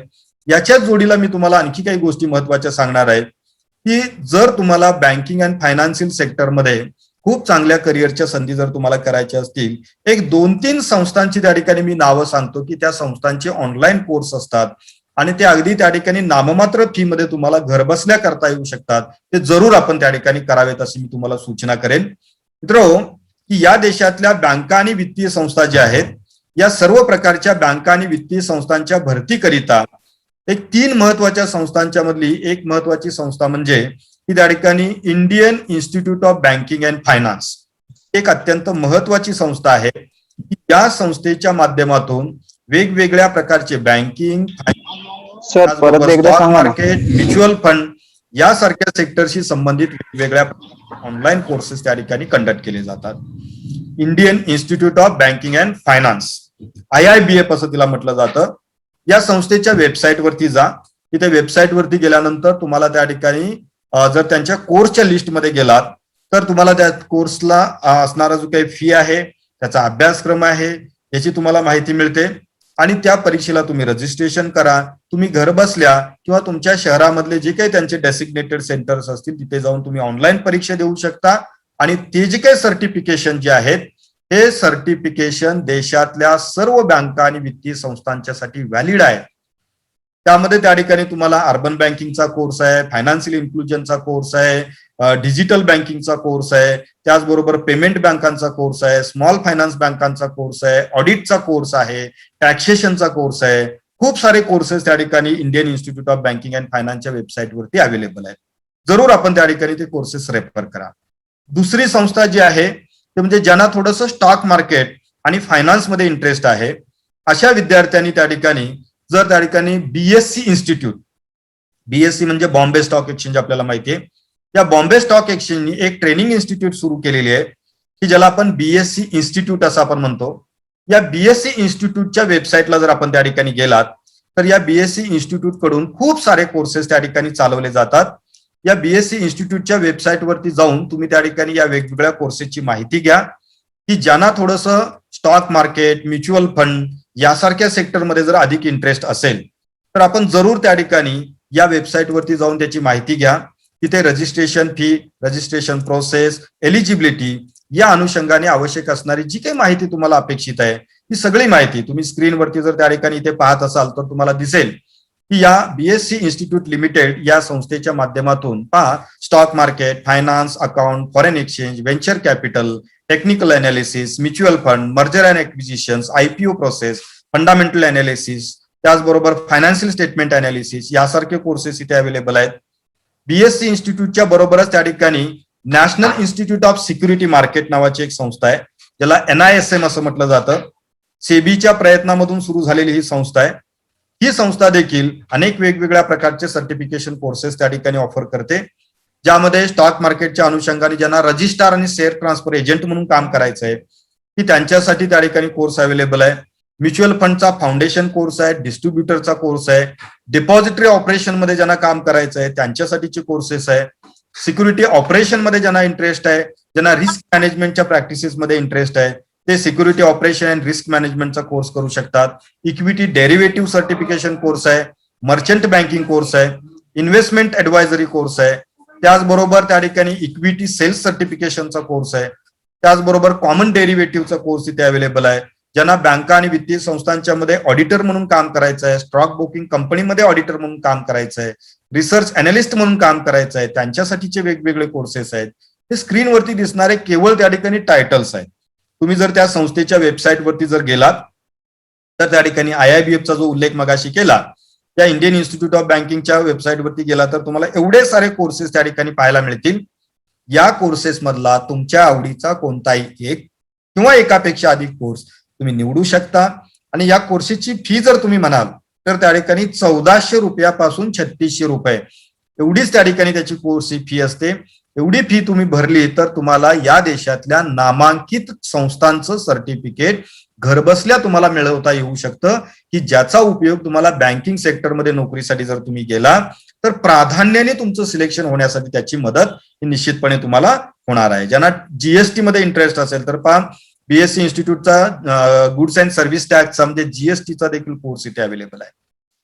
याच्याच जोडीला मी तुम्हाला आणखी काही गोष्टी महत्वाच्या सांगणार आहे की जर तुम्हाला बँकिंग अँड फायनान्शियल सेक्टरमध्ये खूप चांगल्या करिअरच्या संधी जर तुम्हाला करायच्या असतील, एक 2-3 संस्थांची त्या ठिकाणी मी नावं सांगतो की त्या संस्थांचे ऑनलाईन कोर्स असतात आणि ते अगदी त्या ठिकाणी नाममात्र फी मध्ये तुम्हाला घरबसल्या करता येऊ शकतात. ते जरूर आपण त्या ठिकाणी करावेत अशी मी तुम्हाला सूचना करेन. मित्रांनो, की या देशातल्या बँका आणि वित्तीय संस्था ज्या आहेत, या सर्व प्रकारच्या बँका आणि वित्तीय संस्थांच्या भरतीकरिता एक 3 महत्वाच्या संस्थांच्या मधली एक महत्वाची संस्था म्हणजे की त्या ठिकाणी Indian institute of banking and finance, एक अत्यंत महत्वाची संस्था आहे की या संस्थेच्या माध्यमातून वेगवेगळ्या प्रकारचे बँकिंग, सर परत एकदा स्टॉक सांगा ना. मार्केट, म्युच्युअल फंड यासारख्या सेक्टरशी संबंधित वेगवेगळ्या ऑनलाईन कोर्सेस त्या ठिकाणी कंडक्ट केले जातात. Indian institute of banking and finance, IIBF असं तिला म्हटलं जातं. या संस्थेच्या वेबसाईटवरती जा. तिथे वेबसाईटवरती गेल्यानंतर तुम्हाला त्या ठिकाणी जर त्यांच्या कोर्सच्या लिस्टमध्ये गेलात तर तुम्हाला त्या कोर्सला असणारा जो काही फी आहे, त्याचा अभ्यासक्रम आहे, याची तुम्हाला माहिती मिळते आणि त्या परीक्षेला तुम्ही रजिस्ट्रेशन करा. तुम्ही घर बसल्या किंवा तुमच्या शहरामधले जे काही त्यांचे डेसिग्नेटेड सेंटर्स असतील तिथे जाऊन तुम्ही ऑनलाईन परीक्षा देऊ शकता आणि ते जे काही सर्टिफिकेशन जे आहेत हे सर्टिफिकेशन देशातल्या सर्व बँका आणि वित्तीय संस्थांच्यासाठी व्हॅलिड आहे. त्यामध्ये त्या ठिकाणी तुम्हाला अर्बन बँकिंगचा कोर्स आहे, फायनान्शियल इन्क्लुजनचा कोर्स आहे, डिजिटल बँकिंगचा कोर्स आहे, त्याचबरोबर पेमेंट बँकांचा कोर्स आहे, स्मॉल फायनान्स बँकांचा कोर्स आहे, ऑडिटचा कोर्स आहे, टॅक्सेशनचा कोर्स आहे. खूप सारे कोर्सेस त्या ठिकाणी Indian institute of banking and फायनान्सच्या वेबसाईटवरती अवेलेबल आहेत. जरूर आपण त्या ठिकाणी ते कोर्सेस रेफर करा. दुसरी संस्था जी आहे ते म्हणजे ज्यांना थोडंसं स्टॉक मार्केट आणि फायनान्समध्ये इंटरेस्ट आहे अशा विद्यार्थ्यांनी त्या ठिकाणी जर त्या ठिकाणी BSc इन्स्टिट्यूट, BSc म्हणजे बॉम्बे स्टॉक एक्सचेंज आपल्याला माहिती आहे, या बॉम्बे स्टॉक एक्सचेंजनी एक ट्रेनिंग इन्स्टिट्यूट सुरू केलेली आहे की ज्याला आपण BSc इन्स्टिट्यूट असं आपण म्हणतो. या BSc इन्स्टिट्यूटच्या वेबसाईटला जर आपण त्या ठिकाणी गेलात तर या BSc इन्स्टिट्यूट कडून खूप सारे कोर्सेस त्या ठिकाणी चालवले जातात. या BSc इन्स्टिट्यूटच्या वेबसाईटवरती जाऊन तुम्ही त्या ठिकाणी या वेगवेगळ्या कोर्सेसची माहिती घ्या की ज्यांना थोडंसं स्टॉक मार्केट, म्युच्युअल फंड यासारख्या सेक्टरमध्ये जर अधिक इंटरेस्ट असेल तर आपण जरूर त्या ठिकाणी या वेबसाईटवरती जाऊन त्याची माहिती घ्या. तिथे registration fee, registration process, eligibility या अनुषंगाने आवश्यक असणारी जी काही माहिती तुम्हाला अपेक्षित आहे ही सगळी माहिती तुम्ही स्क्रीनवरती जर त्या ठिकाणी इथे पाहत असाल तर तुम्हाला दिसेल की या BSc इन्स्टिट्यूट लिमिटेड या संस्थेच्या माध्यमातून पहा stock market, finance, account, foreign exchange, venture capital, technical analysis, mutual fund, merger and acquisitions, IPO process, fundamental analysis, त्याचबरोबर फायनान्शियल स्टेटमेंट अनालिसिस यासारखे कोर्सेस इथे अवेलेबल आहेत. BSc इन्स्टिट्यूटच्या बरोबरच त्या ठिकाणी national institute of security market नावाची एक संस्था आहे, ज्याला NISM असं म्हटलं जातं. सेबीच्या प्रयत्नामधून सुरू झालेली ही संस्था आहे. ही संस्था देखील अनेक वेगवेगळ्या प्रकारचे सर्टिफिकेशन कोर्सेस त्या ठिकाणी ऑफर करते, ज्यामध्ये स्टॉक मार्केटच्या अनुषंगाने ज्यांना रजिस्ट्रार आणि शेअर ट्रान्सफर एजंट म्हणून काम करायचं आहे की त्यांच्यासाठी त्या ठिकाणी कोर्स अवेलेबल आहे. म्युच्युअल फंडचा फाउंडेशन कोर्स आहे, डिस्ट्रीब्युटरचा कोर्स आहे, डिपॉझिटरी ऑपरेशन मध्ये ज्यांना काम करायचं आहे त्यांच्यासाठीचे कोर्सेस आहे. सिक्युरिटी ऑपरेशन मध्ये ज्यांना इंटरेस्ट आहे, ज्यांना रिस्क मॅनेजमेंटच्या प्रॅक्टिसेस मध्ये इंटरेस्ट आहे ते सिक्युरिटी ऑपरेशन अँड रिस्क मॅनेजमेंटचा कोर्स करू शकतात. इक्विटी डेरिव्हेटिव्ह सर्टिफिकेशन कोर्स आहे, मर्चंट बँकिंग कोर्स आहे, इन्व्हेस्टमेंट ऍडवायझरी कोर्स आहे, त्याचबरोबर त्या ठिकाणी इक्विटी सेल्स सर्टिफिकेशनचा कोर्स आहे, त्याचबरोबर कॉमन डेरिव्हेटिव्हचा कोर्स इथे अवेलेबल आहे. ज्यांना बँका आणि वित्तीय संस्थांच्या मध्ये ऑडिटर म्हणून काम करायचं आहे, स्टॉक ब्रोकिंग कंपनीमध्ये ऑडिटर म्हणून काम करायचं आहे, रिसर्च अनालिस्ट म्हणून काम करायचं आहे, त्यांच्यासाठीचे वेगवेगळे कोर्सेस आहेत. हे स्क्रीनवरती दिसणारे केवळ त्या ठिकाणी टायटल्स आहेत. तुम्ही जर त्या संस्थेच्या वेबसाईटवरती जर गेलात तर त्या ठिकाणी IIBFचा जो उल्लेख मगाशी केला त्या इंडियन इन्स्टिट्यूट ऑफ बँकिंगच्या वेबसाईटवरती गेला तर तुम्हाला एवढे सारे कोर्सेस त्या ठिकाणी पाहायला मिळतील. या कोर्सेस मधला तुमच्या आवडीचा कोणताही एक किंवा एकापेक्षा अधिक कोर्स तुम्ही निवडू शकता आणि या कोर्सेसची फी जर तुम्ही म्हणाल तर त्या ठिकाणी 1400 रुपयापासून 3600 रुपये एवढीच त्या ठिकाणी त्याची कोर्सची फी असते. एवढी फी तुम्ही भरली तर तुम्हाला या देशातल्या नामांकित संस्थांचं सर्टिफिकेट घरबसल्या तुम्हाला मिळवता येऊ शकतं की ज्याचा उपयोग तुम्हाला बँकिंग सेक्टरमध्ये नोकरीसाठी जर तुम्ही गेला तर प्राधान्याने तुमचं सिलेक्शन होण्यासाठी त्याची मदत ही निश्चितपणे तुम्हाला होणार आहे. ज्यांना GST मध्ये इंटरेस्ट असेल तर पहा BSc इन्स्टिट्यूटचा गुड्स अँड सर्व्हिस टॅक्सचा म्हणजे GSTचा देखील कोर्स इथे अवेलेबल आहे.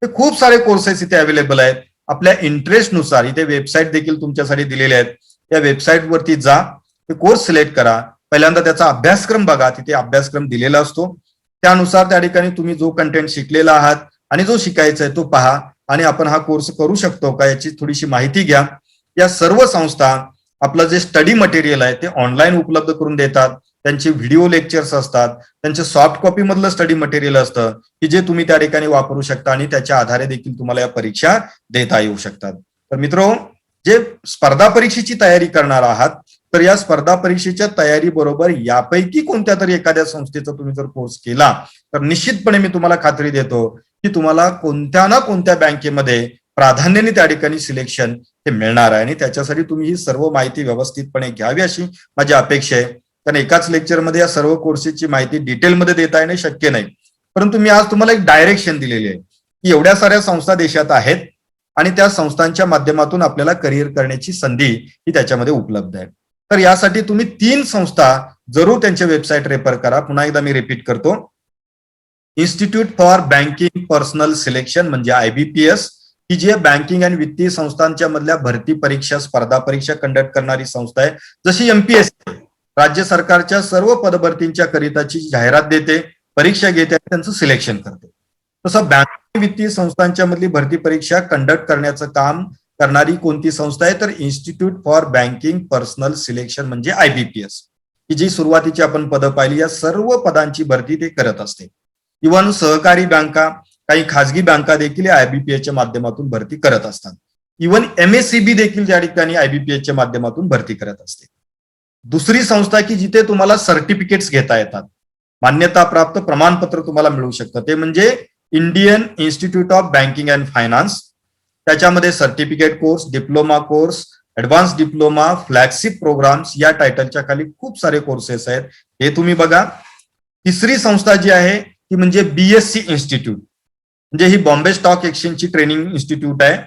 हे खूप सारे कोर्सेस इथे अवेलेबल आहेत. आपल्या इंटरेस्टनुसार इथे वेबसाईट देखील तुमच्यासाठी दिलेले आहेत. या वेबसाईटवरती जा, ते कोर्स सिलेक्ट करा, पहिल्यांदा त्याचा अभ्यासक्रम बघा, तिथे अभ्यासक्रम दिलेला असतो. त्यानुसार त्या ठिकाणी तुम्ही जो कंटेंट शिकलेला आहात आणि जो शिकायचा आहे तो पहा आणि आपण हा कोर्स करू शकतो का याची थोडीशी माहिती घ्या. या सर्व संस्था आपलं जे स्टडी मटेरियल आहे ते ऑनलाईन उपलब्ध करून देतात. त्यांचे व्हिडिओ लेक्चर्स असतात, त्यांचे सॉफ्ट कॉपी मधलं स्टडी मटेरियल असतं की जे तुम्ही त्या ठिकाणी वापरू शकता आणि त्याच्या आधारे देखील तुम्हाला या परीक्षा देता येऊ शकतात. तर मित्रो, जे स्पर्धा परीक्षेची तयारी करणार आहात तर या स्पर्धा परीक्षेच्या तयारीबरोबर यापैकी कोणत्या तरी एखाद्या संस्थेचा तुम्ही जर कोर्स केला तर निश्चितपणे मी तुम्हाला खात्री देतो की तुम्हाला कोणत्या ना कोणत्या बँकेमध्ये प्राधान्याने त्या ठिकाणी सिलेक्शन हे मिळणार आहे. आणि त्याच्यासाठी तुम्ही ही सर्व माहिती व्यवस्थितपणे घ्यावी अशी माझी अपेक्षा आहे. कारण एकाच लेक्चरमध्ये या सर्व कोर्सेसची माहिती डिटेलमध्ये देता येणे शक्य नाही. परंतु मी आज तुम्हाला एक डायरेक्शन दिलेली आहे की एवढ्या साऱ्या संस्था देशात आहेत आणि त्या संस्थांच्या माध्यमातून आपल्याला करिअर करण्याची संधी ही त्याच्यामध्ये उपलब्ध आहे. तर यासाठी तुम्ही 3 संस्था जरूर त्यांच्या वेबसाईट रेफर करा. पुन्हा एकदा मी रिपीट करतो. Institute for banking personal selection म्हणजे IBPS, ही जी बँकिंग आणि वित्तीय संस्थांच्या मधल्या भरती परीक्षा स्पर्धा परीक्षा कंडक्ट करणारी संस्था आहे. जशी MPSC राज्य सरकारच्या सर्व पदभरतींच्या करिताची जाहिरात देते, परीक्षा घेते आणि त्यांचं सिलेक्शन करते, तसं बँकिंग वित्तीय संस्थांच्या मधली भरती परीक्षा कंडक्ट करण्याचं काम करणारी कोणती संस्था आहे तर institute for banking personal selection म्हणजे IBPS, ही जी सुरुवातीची आपण पदं पाहिली या सर्व पदांची भरती ते करत असते. इव्हन सहकारी बँका, काही खासगी बँका देखील IBPS च्या माध्यमातून भरती करत असतात. इव्हन MSCB देखील त्या ठिकाणी IBPS च्या माध्यमातून भरती करत असते. दुसरी संस्था की जिथे तुम्हाला सर्टिफिकेट्स घेता येतात, मान्यता प्राप्त प्रमाणपत्र तुम्हाला मिळू शकतं, ते म्हणजे Indian institute of banking and finance. त्याच्यामध्ये certificate course, diploma course, advance diploma, flagship programmes या टायटलच्या खाली खूप सारे कोर्सेस आहेत, हे तुम्ही बघा. तिसरी संस्था जी आहे ती म्हणजे BSc इन्स्टिट्यूट, म्हणजे ही बॉम्बे स्टॉक एक्सचेंजची ट्रेनिंग इन्स्टिट्यूट आहे.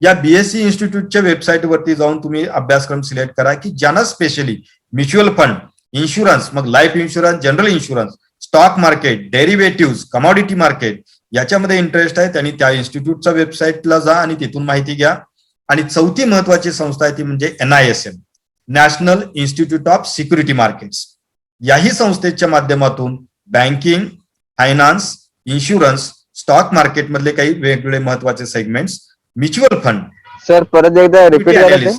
या BSc इन्स्टिट्यूटच्या वेबसाईटवरती जाऊन तुम्ही अभ्यासक्रम सिलेक्ट करा की ज्यांना स्पेशली म्युच्युअल फंड, इन्शुरन्स, मग life insurance, general insurance, stock market, derivative, commodity market याच्यामध्ये इंटरेस्ट आहे त्यांनी त्या इन्स्टिट्यूटच्या वेबसाईटला जा आणि तिथून माहिती घ्या. आणि चौथी महत्वाची संस्था आहे ती म्हणजे NISM, national institute of security markets. याही संस्थेच्या माध्यमातून banking, finance, insurance, stock market मधले काही वेगवेगळे महत्वाचे सेगमेंट्स, म्युच्युअल फंड, सर परत एकदा रिपीट करा ते.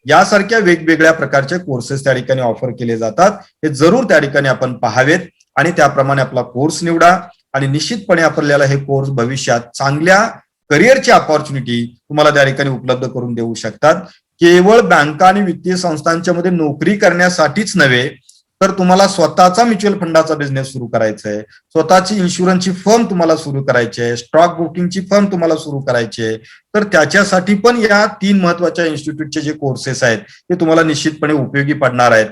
यासारख्या वेगवेगळ्या प्रकारचे कोर्सेस त्या ठिकाणी ऑफर केले जातात. हे जरूर त्या ठिकाणी आपण पाहावेत आणि त्याप्रमाणे आपला कोर्स निवडा आणि निश्चितपणे आपल्याला हे कोर्स भविष्यात चांगल्या करिअरची अपॉर्च्युनिटी तुम्हाला त्या ठिकाणी उपलब्ध करून देऊ शकतात. केवळ बँका आणि वित्तीय संस्थांच्या मध्ये नोकरी करण्यासाठीच नव्हे तर तुम्हाला स्वतःचा म्युच्युअल फंडाचा बिझनेस सुरू करायचा आहे, स्वतःची इन्शुरन्सची फर्म तुम्हाला सुरू करायची आहे, स्टॉक ब्रोकिंगची फर्म तुम्हाला सुरू करायची आहे, तर त्याच्यासाठी पण या 3 महत्वाच्या इन्स्टिट्यूटचे जे कोर्सेस आहेत ते तुम्हाला निश्चितपणे उपयोगी पडणार आहेत.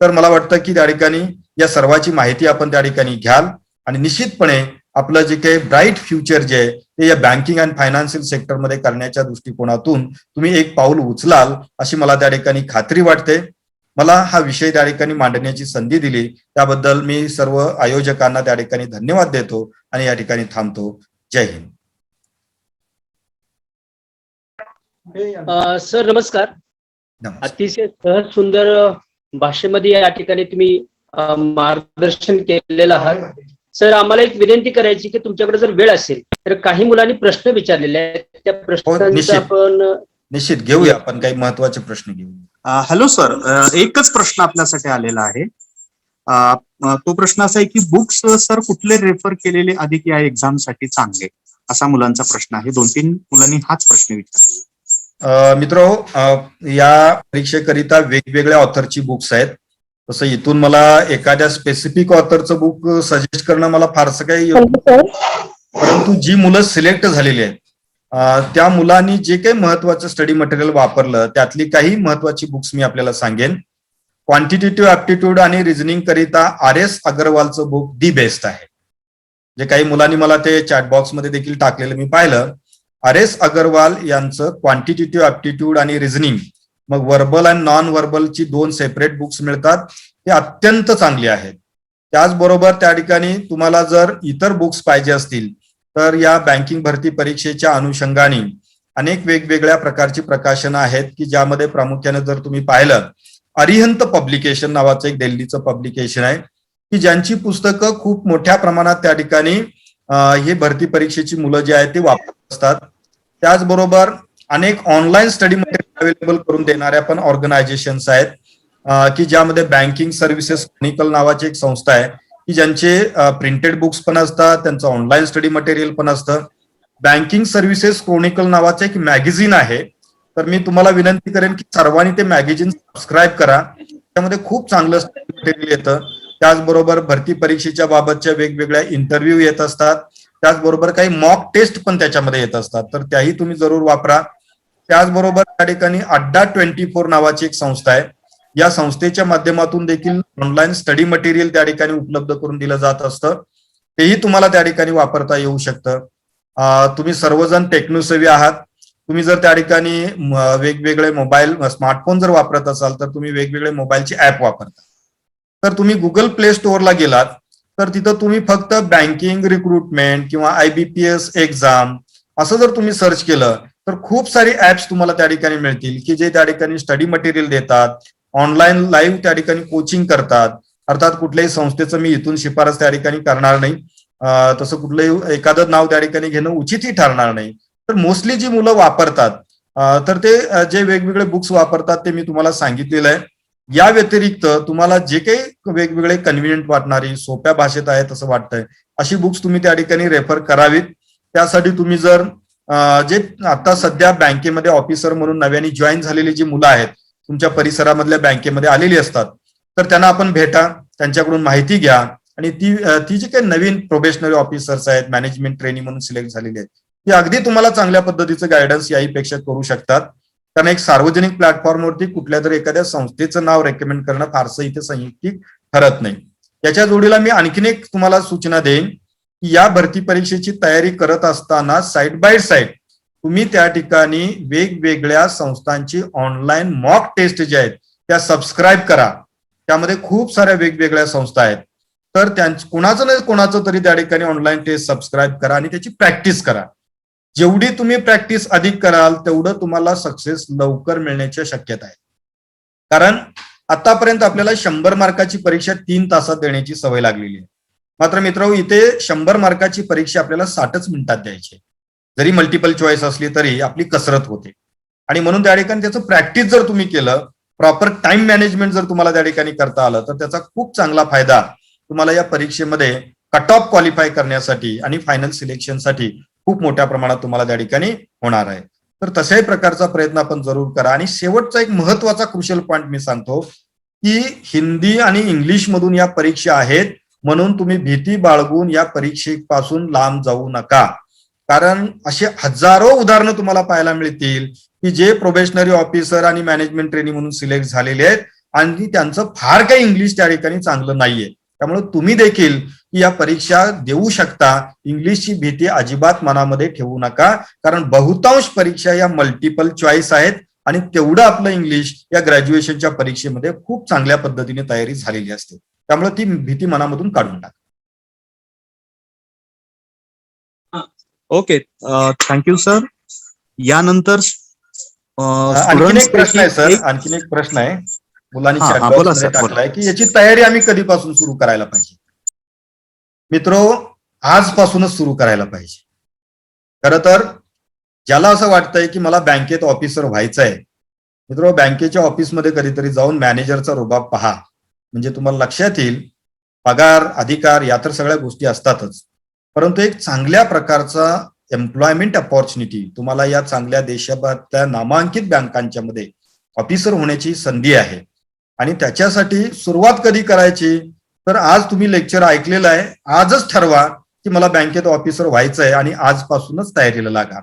तर मला वाटतं की त्या ठिकाणी या सर्वाची माहिती आपण त्या ठिकाणी घ्याल आणि निश्चितपणे आपलं जे काही ब्राईट फ्युचर जे आहे ते या बँकिंग अँड फायनान्शियल सेक्टरमध्ये करण्याच्या दृष्टिकोनातून तुम्ही एक पाऊल उचलाल अशी मला त्या ठिकाणी खात्री वाटते. मला हा विषय त्या ठिकाणी मांडण्याची संधी दिली त्याबद्दल मी सर्व आयोजकांना त्या ठिकाणी धन्यवाद देतो आणि या ठिकाणी थांबतो. जय हिंद. सर नमस्कार. नमस्कार. अतिशय सहज सुंदर भाषेमध्ये या ठिकाणी तुम्ही मार्गदर्शन केलेलं आहात. सर आम्हाला एक विनंती करायची की तुमच्याकडे जर वेळ असेल तर काही मुलांनी प्रश्न विचारलेले आहेत, त्या प्रश्नांचा निश्चित. आपण निश्चित घेऊया, आपण काही महत्वाचे प्रश्न घेऊ. हॅलो सर, एकच प्रश्न आपल्यासाठी आलेला आहे. तो प्रश्न असा आहे की बुक्स सर कुठले रेफर केलेले अधिक या एक्झाम साठी चांगले, असा मुलांचा प्रश्न आहे. 2-3 मुलांनी हाच प्रश्न विचारला. मित्र, या परीक्षेकरिता वेगवेगळ्या ऑथरची बुक्स आहेत. तसं इथून मला एखाद्या स्पेसिफिक ऑथरचं बुक सजेस्ट करणं मला फारसं काही, परंतु जी मुलं सिलेक्ट झालेली आहेत त्या मुलांनी जे काही महत्वाचं स्टडी मटेरियल वापरलं त्यातली काही महत्वाची बुक्स मी आपल्याला सांगेन. क्वांटिटेटिव्ह ऍप्टिट्यूड आणि रिझनिंग करिता RS अग्रवालचं बुक दी बेस्ट आहे. जे काही मुलांनी मला ते चॅट बॉक्समध्ये देखील टाकलेलं मी पाहिलं. RS अग्रवाल यांचं क्वांटिटेटिव्ह ऍप्टिट्यूड आणि रिझनिंग, मग व्हर्बल आणि नॉन व्हर्बलची 2 सेपरेट बुक्स मिळतात, ते अत्यंत चांगली आहेत. त्याचबरोबर त्या ठिकाणी तुम्हाला जर इतर बुक्स पाहिजे असतील तर या बँकिंग भरती परीक्षेच्या अनुषंगाने अनेक वेगवेगळ्या प्रकारची प्रकाशनं आहेत की ज्यामध्ये प्रामुख्याने जर तुम्ही पाहिलं अरिहंत पब्लिकेशन नावाचं एक दिल्लीचं पब्लिकेशन आहे की ज्यांची पुस्तकं खूप मोठ्या प्रमाणात त्या ठिकाणी हे भरती परीक्षेची मुलं जे आहेत ते वापरत असतात. त्याचबरोबर अनेक ऑनलाईन स्टडी मटेरियल अवेलेबल करून देणाऱ्या पण ऑर्गनायझेशन्स आहेत की ज्यामध्ये बँकिंग सर्व्हिसेस क्रोनिकल नावाची एक संस्था आहे की ज्यांचे प्रिंटेड बुक्स पण असतात, त्यांचं ऑनलाईन स्टडी मटेरियल पण असतं. बँकिंग सर्व्हिसेस क्रोनिकल नावाचं एक मॅगझिन आहे, तर मी तुम्हाला विनंती करेन की सर्वांनी ते मॅगझिन सबस्क्राईब करा त्यामध्ये खूप चांगलं मटेरियल येतं. त्याचबरोबर भरती परीक्षेच्या बाबतच्या वेगवेगळ्या इंटरव्ह्यू येत असतात. त्याचबरोबर काही मॉक टेस्ट पण त्याच्यामध्ये येत असतात, तर त्याही तुम्ही जरूर वापरा. त्याचबरोबर त्या ठिकाणी अड्डा 24 नावाची एक संस्था आहे. या संस्थेच्या माध्यमातून देखील ऑनलाईन स्टडी मटेरियल त्या ठिकाणी उपलब्ध करून दिलं जात असतं. तेही तुम्हाला त्या ठिकाणी वापरता येऊ शकतं. तुम्ही सर्वजण टेक्नोसेवी आहात. तुम्ही जर त्या ठिकाणी वेगवेगळे मोबाईल स्मार्टफोन जर वापरत असाल तर तुम्ही वेगवेगळे मोबाईलचे ऍप वापरता. तर तुम्ही गुगल प्ले स्टोअरला गेलात तर तिथं तुम्ही फक्त बँकिंग रिक्रुटमेंट किंवा IBPS एक्झाम असं जर तुम्ही सर्च केलं तर खूप सारी ऍप्स तुम्हाला त्या ठिकाणी मिळतील की जे त्या ठिकाणी स्टडी मटेरियल देतात, ऑनलाईन लाईव्ह त्या ठिकाणी कोचिंग करतात. अर्थात कुठल्याही संस्थेचं मी इथून शिफारस त्या ठिकाणी करणार नाही, तसं कुठलंही एखादं नाव त्या ठिकाणी घेणं उचितही ठरणार नाही. तर मोस्टली जी मुलं वापरतात तर ते जे वेगवेगळे बुक्स वापरतात ते मी तुम्हाला सांगितलेलं आहे. या व्यतिरिक्त तुम्हाला जे काही वेगवेगळे कन्व्हिनियंट वाटणारी, सोप्या भाषेत आहेत असं वाटतंय अशी बुक्स तुम्ही त्या ठिकाणी रेफर करावीत. त्यासाठी तुम्ही जर जे आता सध्या बँकेमध्ये ऑफिसर म्हणून नव्याने जॉईन झालेली जी मुलं आहेत तुमच्या परिसरामधल्या बँकेमध्ये आलेली असतात तर त्यांना आपण भेटा, त्यांच्याकडून माहिती घ्या आणि ती जी काही नवीन प्रोबेशनरी ऑफिसर्स आहेत, मॅनेजमेंट ट्रेनी म्हणून सिलेक्ट झालेली आहेत, ती अगदी तुम्हाला चांगल्या पद्धतीचं गायडन्स याहीपेक्षा करू शकतात. कारण एक सार्वजनिक प्लॅटफॉर्मवरती कुठल्या तरी एखाद्या संस्थेचं नाव रेकमेंड करणं फारसं इथे संयुक्तिक ठरत नाही. याच्या जोडीला मी आणखीन एक तुम्हाला सूचना देईन की या भरती परीक्षेची तयारी करत असताना साइड बाय साइड तुम्ही त्या ठिकाणी वेगवेगळ्या संस्थांची ऑनलाईन मॉक टेस्ट ज्या आहेत त्या सबस्क्राईब करा. त्यामध्ये खूप साऱ्या वेगवेगळ्या संस्था आहेत, तर कोणाचं नाही कोणाचं तरी त्या ठिकाणी ऑनलाईन टेस्ट सबस्क्राईब करा आणि त्याची प्रॅक्टिस करा. जेवढी तुम्ही प्रॅक्टिस अधिक कराल तेवढं तुम्हाला सक्सेस लवकर मिळण्याची शक्यता आहे. कारण आतापर्यंत आपल्याला 100 मार्काची परीक्षा 3 तासात देण्याची सवय लागलेली आहे. मात्र मित्रांनो, इथे 100 मार्काची परीक्षा आपल्याला 60च मिनिटात द्यायची. जरी मल्टिपल चॉईस असली तरी आपली कसरत होते आणि म्हणून त्या ठिकाणी त्याचं प्रॅक्टिस जर तुम्ही केलं, प्रॉपर टाइम मॅनेजमेंट जर तुम्हाला त्या ठिकाणी करता आलं तर त्याचा खूप चांगला फायदा तुम्हाला या परीक्षेमध्ये कट ऑफ क्वालिफाय करण्यासाठी आणि फायनल सिलेक्शनसाठी खूप मोठ्या प्रमाणात तुम्हाला त्या ठिकाणी होणार आहे. तर तशाही प्रकारचा प्रयत्न आपण जरूर करा. आणि शेवटचा एक महत्वाचा क्रुशियल पॉईंट मी सांगतो की हिंदी आणि इंग्लिश मधून या परीक्षा आहेत म्हणून तुम्ही भीती बाळगून या परीक्षेपासून लांब जाऊ नका. कारण असे हजारो उदाहरणं तुम्हाला पाहायला मिळतील की जे प्रोबेशनरी ऑफिसर आणि मॅनेजमेंट ट्रेनी म्हणून सिलेक्ट झालेले आहेत आणि त्यांचं फार काही इंग्लिश त्या ठिकाणी चांगलं नाहीये. त्यामुळे तुम्ही देखील या परीक्षा देऊ शकता. इंग्लिशची भीती अजिबात मनामध्ये ठेवू नका, कारण बहुतांश परीक्षा या मल्टिपल चॉईस आहेत आणि तेवढं आपलं इंग्लिश या ग्रॅज्युएशनच्या परीक्षेमध्ये खूप चांगल्या पद्धतीने तयारी झालेली असते. त्यामुळे ती भीती मनामधून काढून टाका. Okay, thank you sir. यानंतर आणखीन एक प्रश्न आहे सर, आणखीन एक प्रश्न आहे. मुलांनी हा, chat हा, box बोला मध्ये सर, बोला. टाकलाय की याची तयारी आम्ही कधीपासून सुरू करायला पाहिजे. मित्रो, आजपासूनच सुरू करायला पाहिजे. खरं तर ज्याला असं वाटतंय की मला बँकेत ऑफिसर व्हायचंय, मित्रो बँकेच्या ऑफिसमध्ये कधीतरी जाऊन मॅनेजरचा रुबाब पहा, म्हणजे तुम्हाला लक्षात येईल पगार, अधिकार या तर सगळ्या गोष्टी असतातच, परंतु एक चांगल्या प्रकारचा एम्प्लॉयमेंट अपॉर्च्युनिटी तुम्हाला या चांगल्या देशातल्या नामांकित बँकांच्या मध्ये ऑफिसर होण्याची संधी आहे. आणि त्याच्यासाठी सुरुवात कधी करायची, तर आज तुम्ही लेक्चर ऐकलेलं आहे, आजच ठरवा की मला बँकेत ऑफिसर व्हायचंय आणि आजपासूनच तयारीला लागा.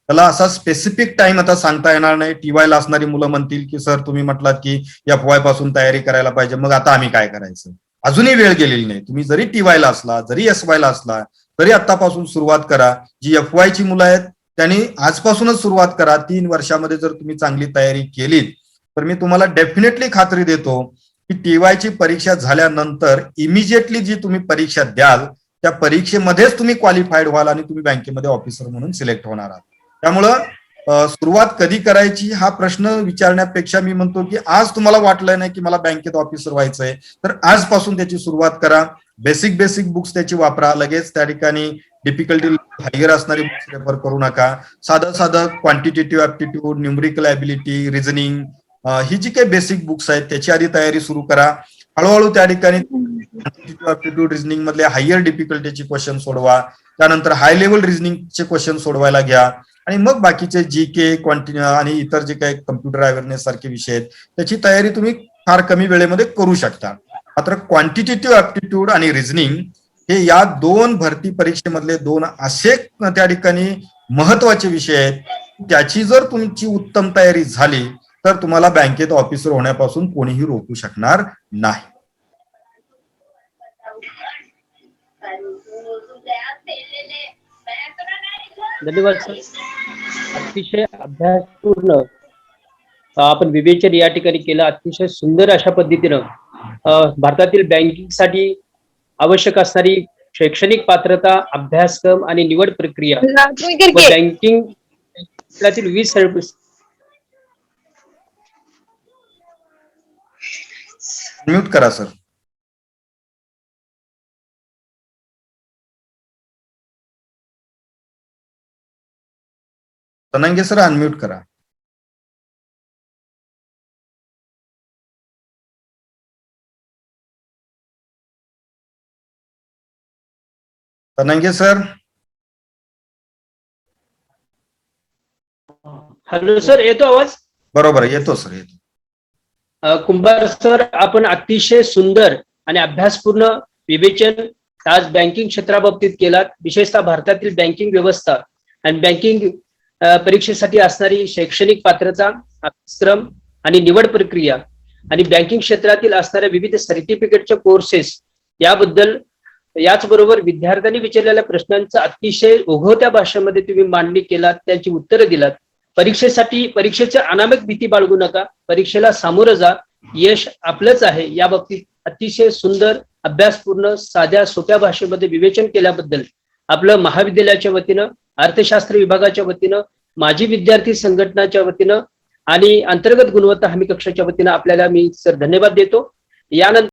त्याला असा स्पेसिफिक टाइम आता सांगता येणार नाही. टीवायला असणारी मुलं म्हणतील की सर तुम्ही म्हटलात की FY पासून तयारी करायला पाहिजे, मग आता आम्ही काय करायचं. अजूनही वेळ गेलेली नाही. तुम्ही जरी टीवायला असला, जरी SY ला असला तरी आतापासून सुरुवात करा. जी FY ची मुलं आहेत त्यांनी आजपासूनच सुरुवात करा. 3 वर्षामध्ये जर तुम्ही चांगली तयारी केलीत तर मी तुम्हाला डेफिनेटली खात्री देतो की टीवायची परीक्षा झाल्यानंतर इमिजिएटली जी तुम्ही परीक्षा द्याल त्या परीक्षेमध्येच तुम्ही क्वालिफाईड व्हाल आणि तुम्ही बँकेमध्ये ऑफिसर म्हणून सिलेक्ट होणार आहात. त्यामुळं सुरुवात कधी करायची हा प्रश्न विचारण्यापेक्षा मी म्हणतो की आज तुम्हाला वाटलं नाही की मला बँकेत ऑफिसर व्हायचंय तर आजपासून त्याची सुरुवात करा. बेसिक बुक्स त्याची वापरा. लगेच त्या ठिकाणी डिफिकल्टी हायर असणारी बुक्स रेफर करू नका. साधं quantitative aptitude, numerical ability, reasoning ही जी काही बेसिक बुक्स आहेत त्याची आधी तयारी सुरू करा. हळूहळू त्या ठिकाणी ऍप्टिट्यूड रिझनिंग मधले हायर डिफिकल्टीचे क्वेश्चन सोडवा. त्यानंतर हाय लेवल रिझनिंगचे क्वेश्चन सोडवायला घ्या आणि मग बाकीचे GK आणि इतर जे काही कम्प्युटर अवेअरनेस सारखे विषय आहेत त्याची तयारी तुम्ही फार कमी वेळेमध्ये करू शकता. मात्र क्वांटिटेटिव्ह ऍप्टिट्यूड आणि रिझनिंग हे या दोन भरती परीक्षेमधले दोन असे त्या ठिकाणी महत्वाचे विषय आहेत, त्याची जर तुमची उत्तम तयारी झाली तर तुम्हाला बँकेत ऑफिसर होण्यापासून कोणीही रोखू शकणार नाही. धन्यवाद सर. अतिशय अभ्यासपूर्ण आपण विवेचन या ठिकाणी केलं. अतिशय सुंदर अशा पद्धतीनं भारतातील बँकिंगसाठी आवश्यक असणारी शैक्षणिक पात्रता, अभ्यासक्रम आणि निवड प्रक्रिया व बँकिंग क्षेत्रातील 20 म्यूट करा सर. तनंगे सर अनम्यूट करा. तनंगे सर. हॅलो सर, येतो आवाज? बरोबर येतो सर, येतो. कुंभार सर, आपण अतिशय सुंदर आणि अभ्यासपूर्ण विवेचन आज बँकिंग क्षेत्राबाबतीत केलात. विशेषतः भारतातील बँकिंग व्यवस्था आणि बँकिंग परीक्षेसाठी असणारी शैक्षणिक पात्रता, अभ्यासक्रम आणि निवड प्रक्रिया आणि बँकिंग क्षेत्रातील असणाऱ्या विविध सर्टिफिकेटचे कोर्सेस याबद्दल, याचबरोबर विद्यार्थ्यांनी विचारलेल्या प्रश्नांचं अतिशय ओघवत्या भाषेमध्ये तुम्ही मांडणी केलात, त्यांची उत्तरं दिलात. परीक्षेची अनामिक भीती बाळगू नका, परीक्षेला सामोरं जा, यश आपलंच आहे. या बाबतीत अतिशय सुंदर, अभ्यासपूर्ण, साध्या सोप्या भाषेमध्ये विवेचन केल्याबद्दल आपलं महाविद्यालयाच्या वतीनं, अर्थशास्त्र विभागाच्या वतीनं, माजी विद्यार्थी संघटनाच्या वतीनं आणि अंतर्गत गुणवत्ता हमी कक्षाच्या वतीनं आपल्याला मी सर धन्यवाद देतो. यानंतर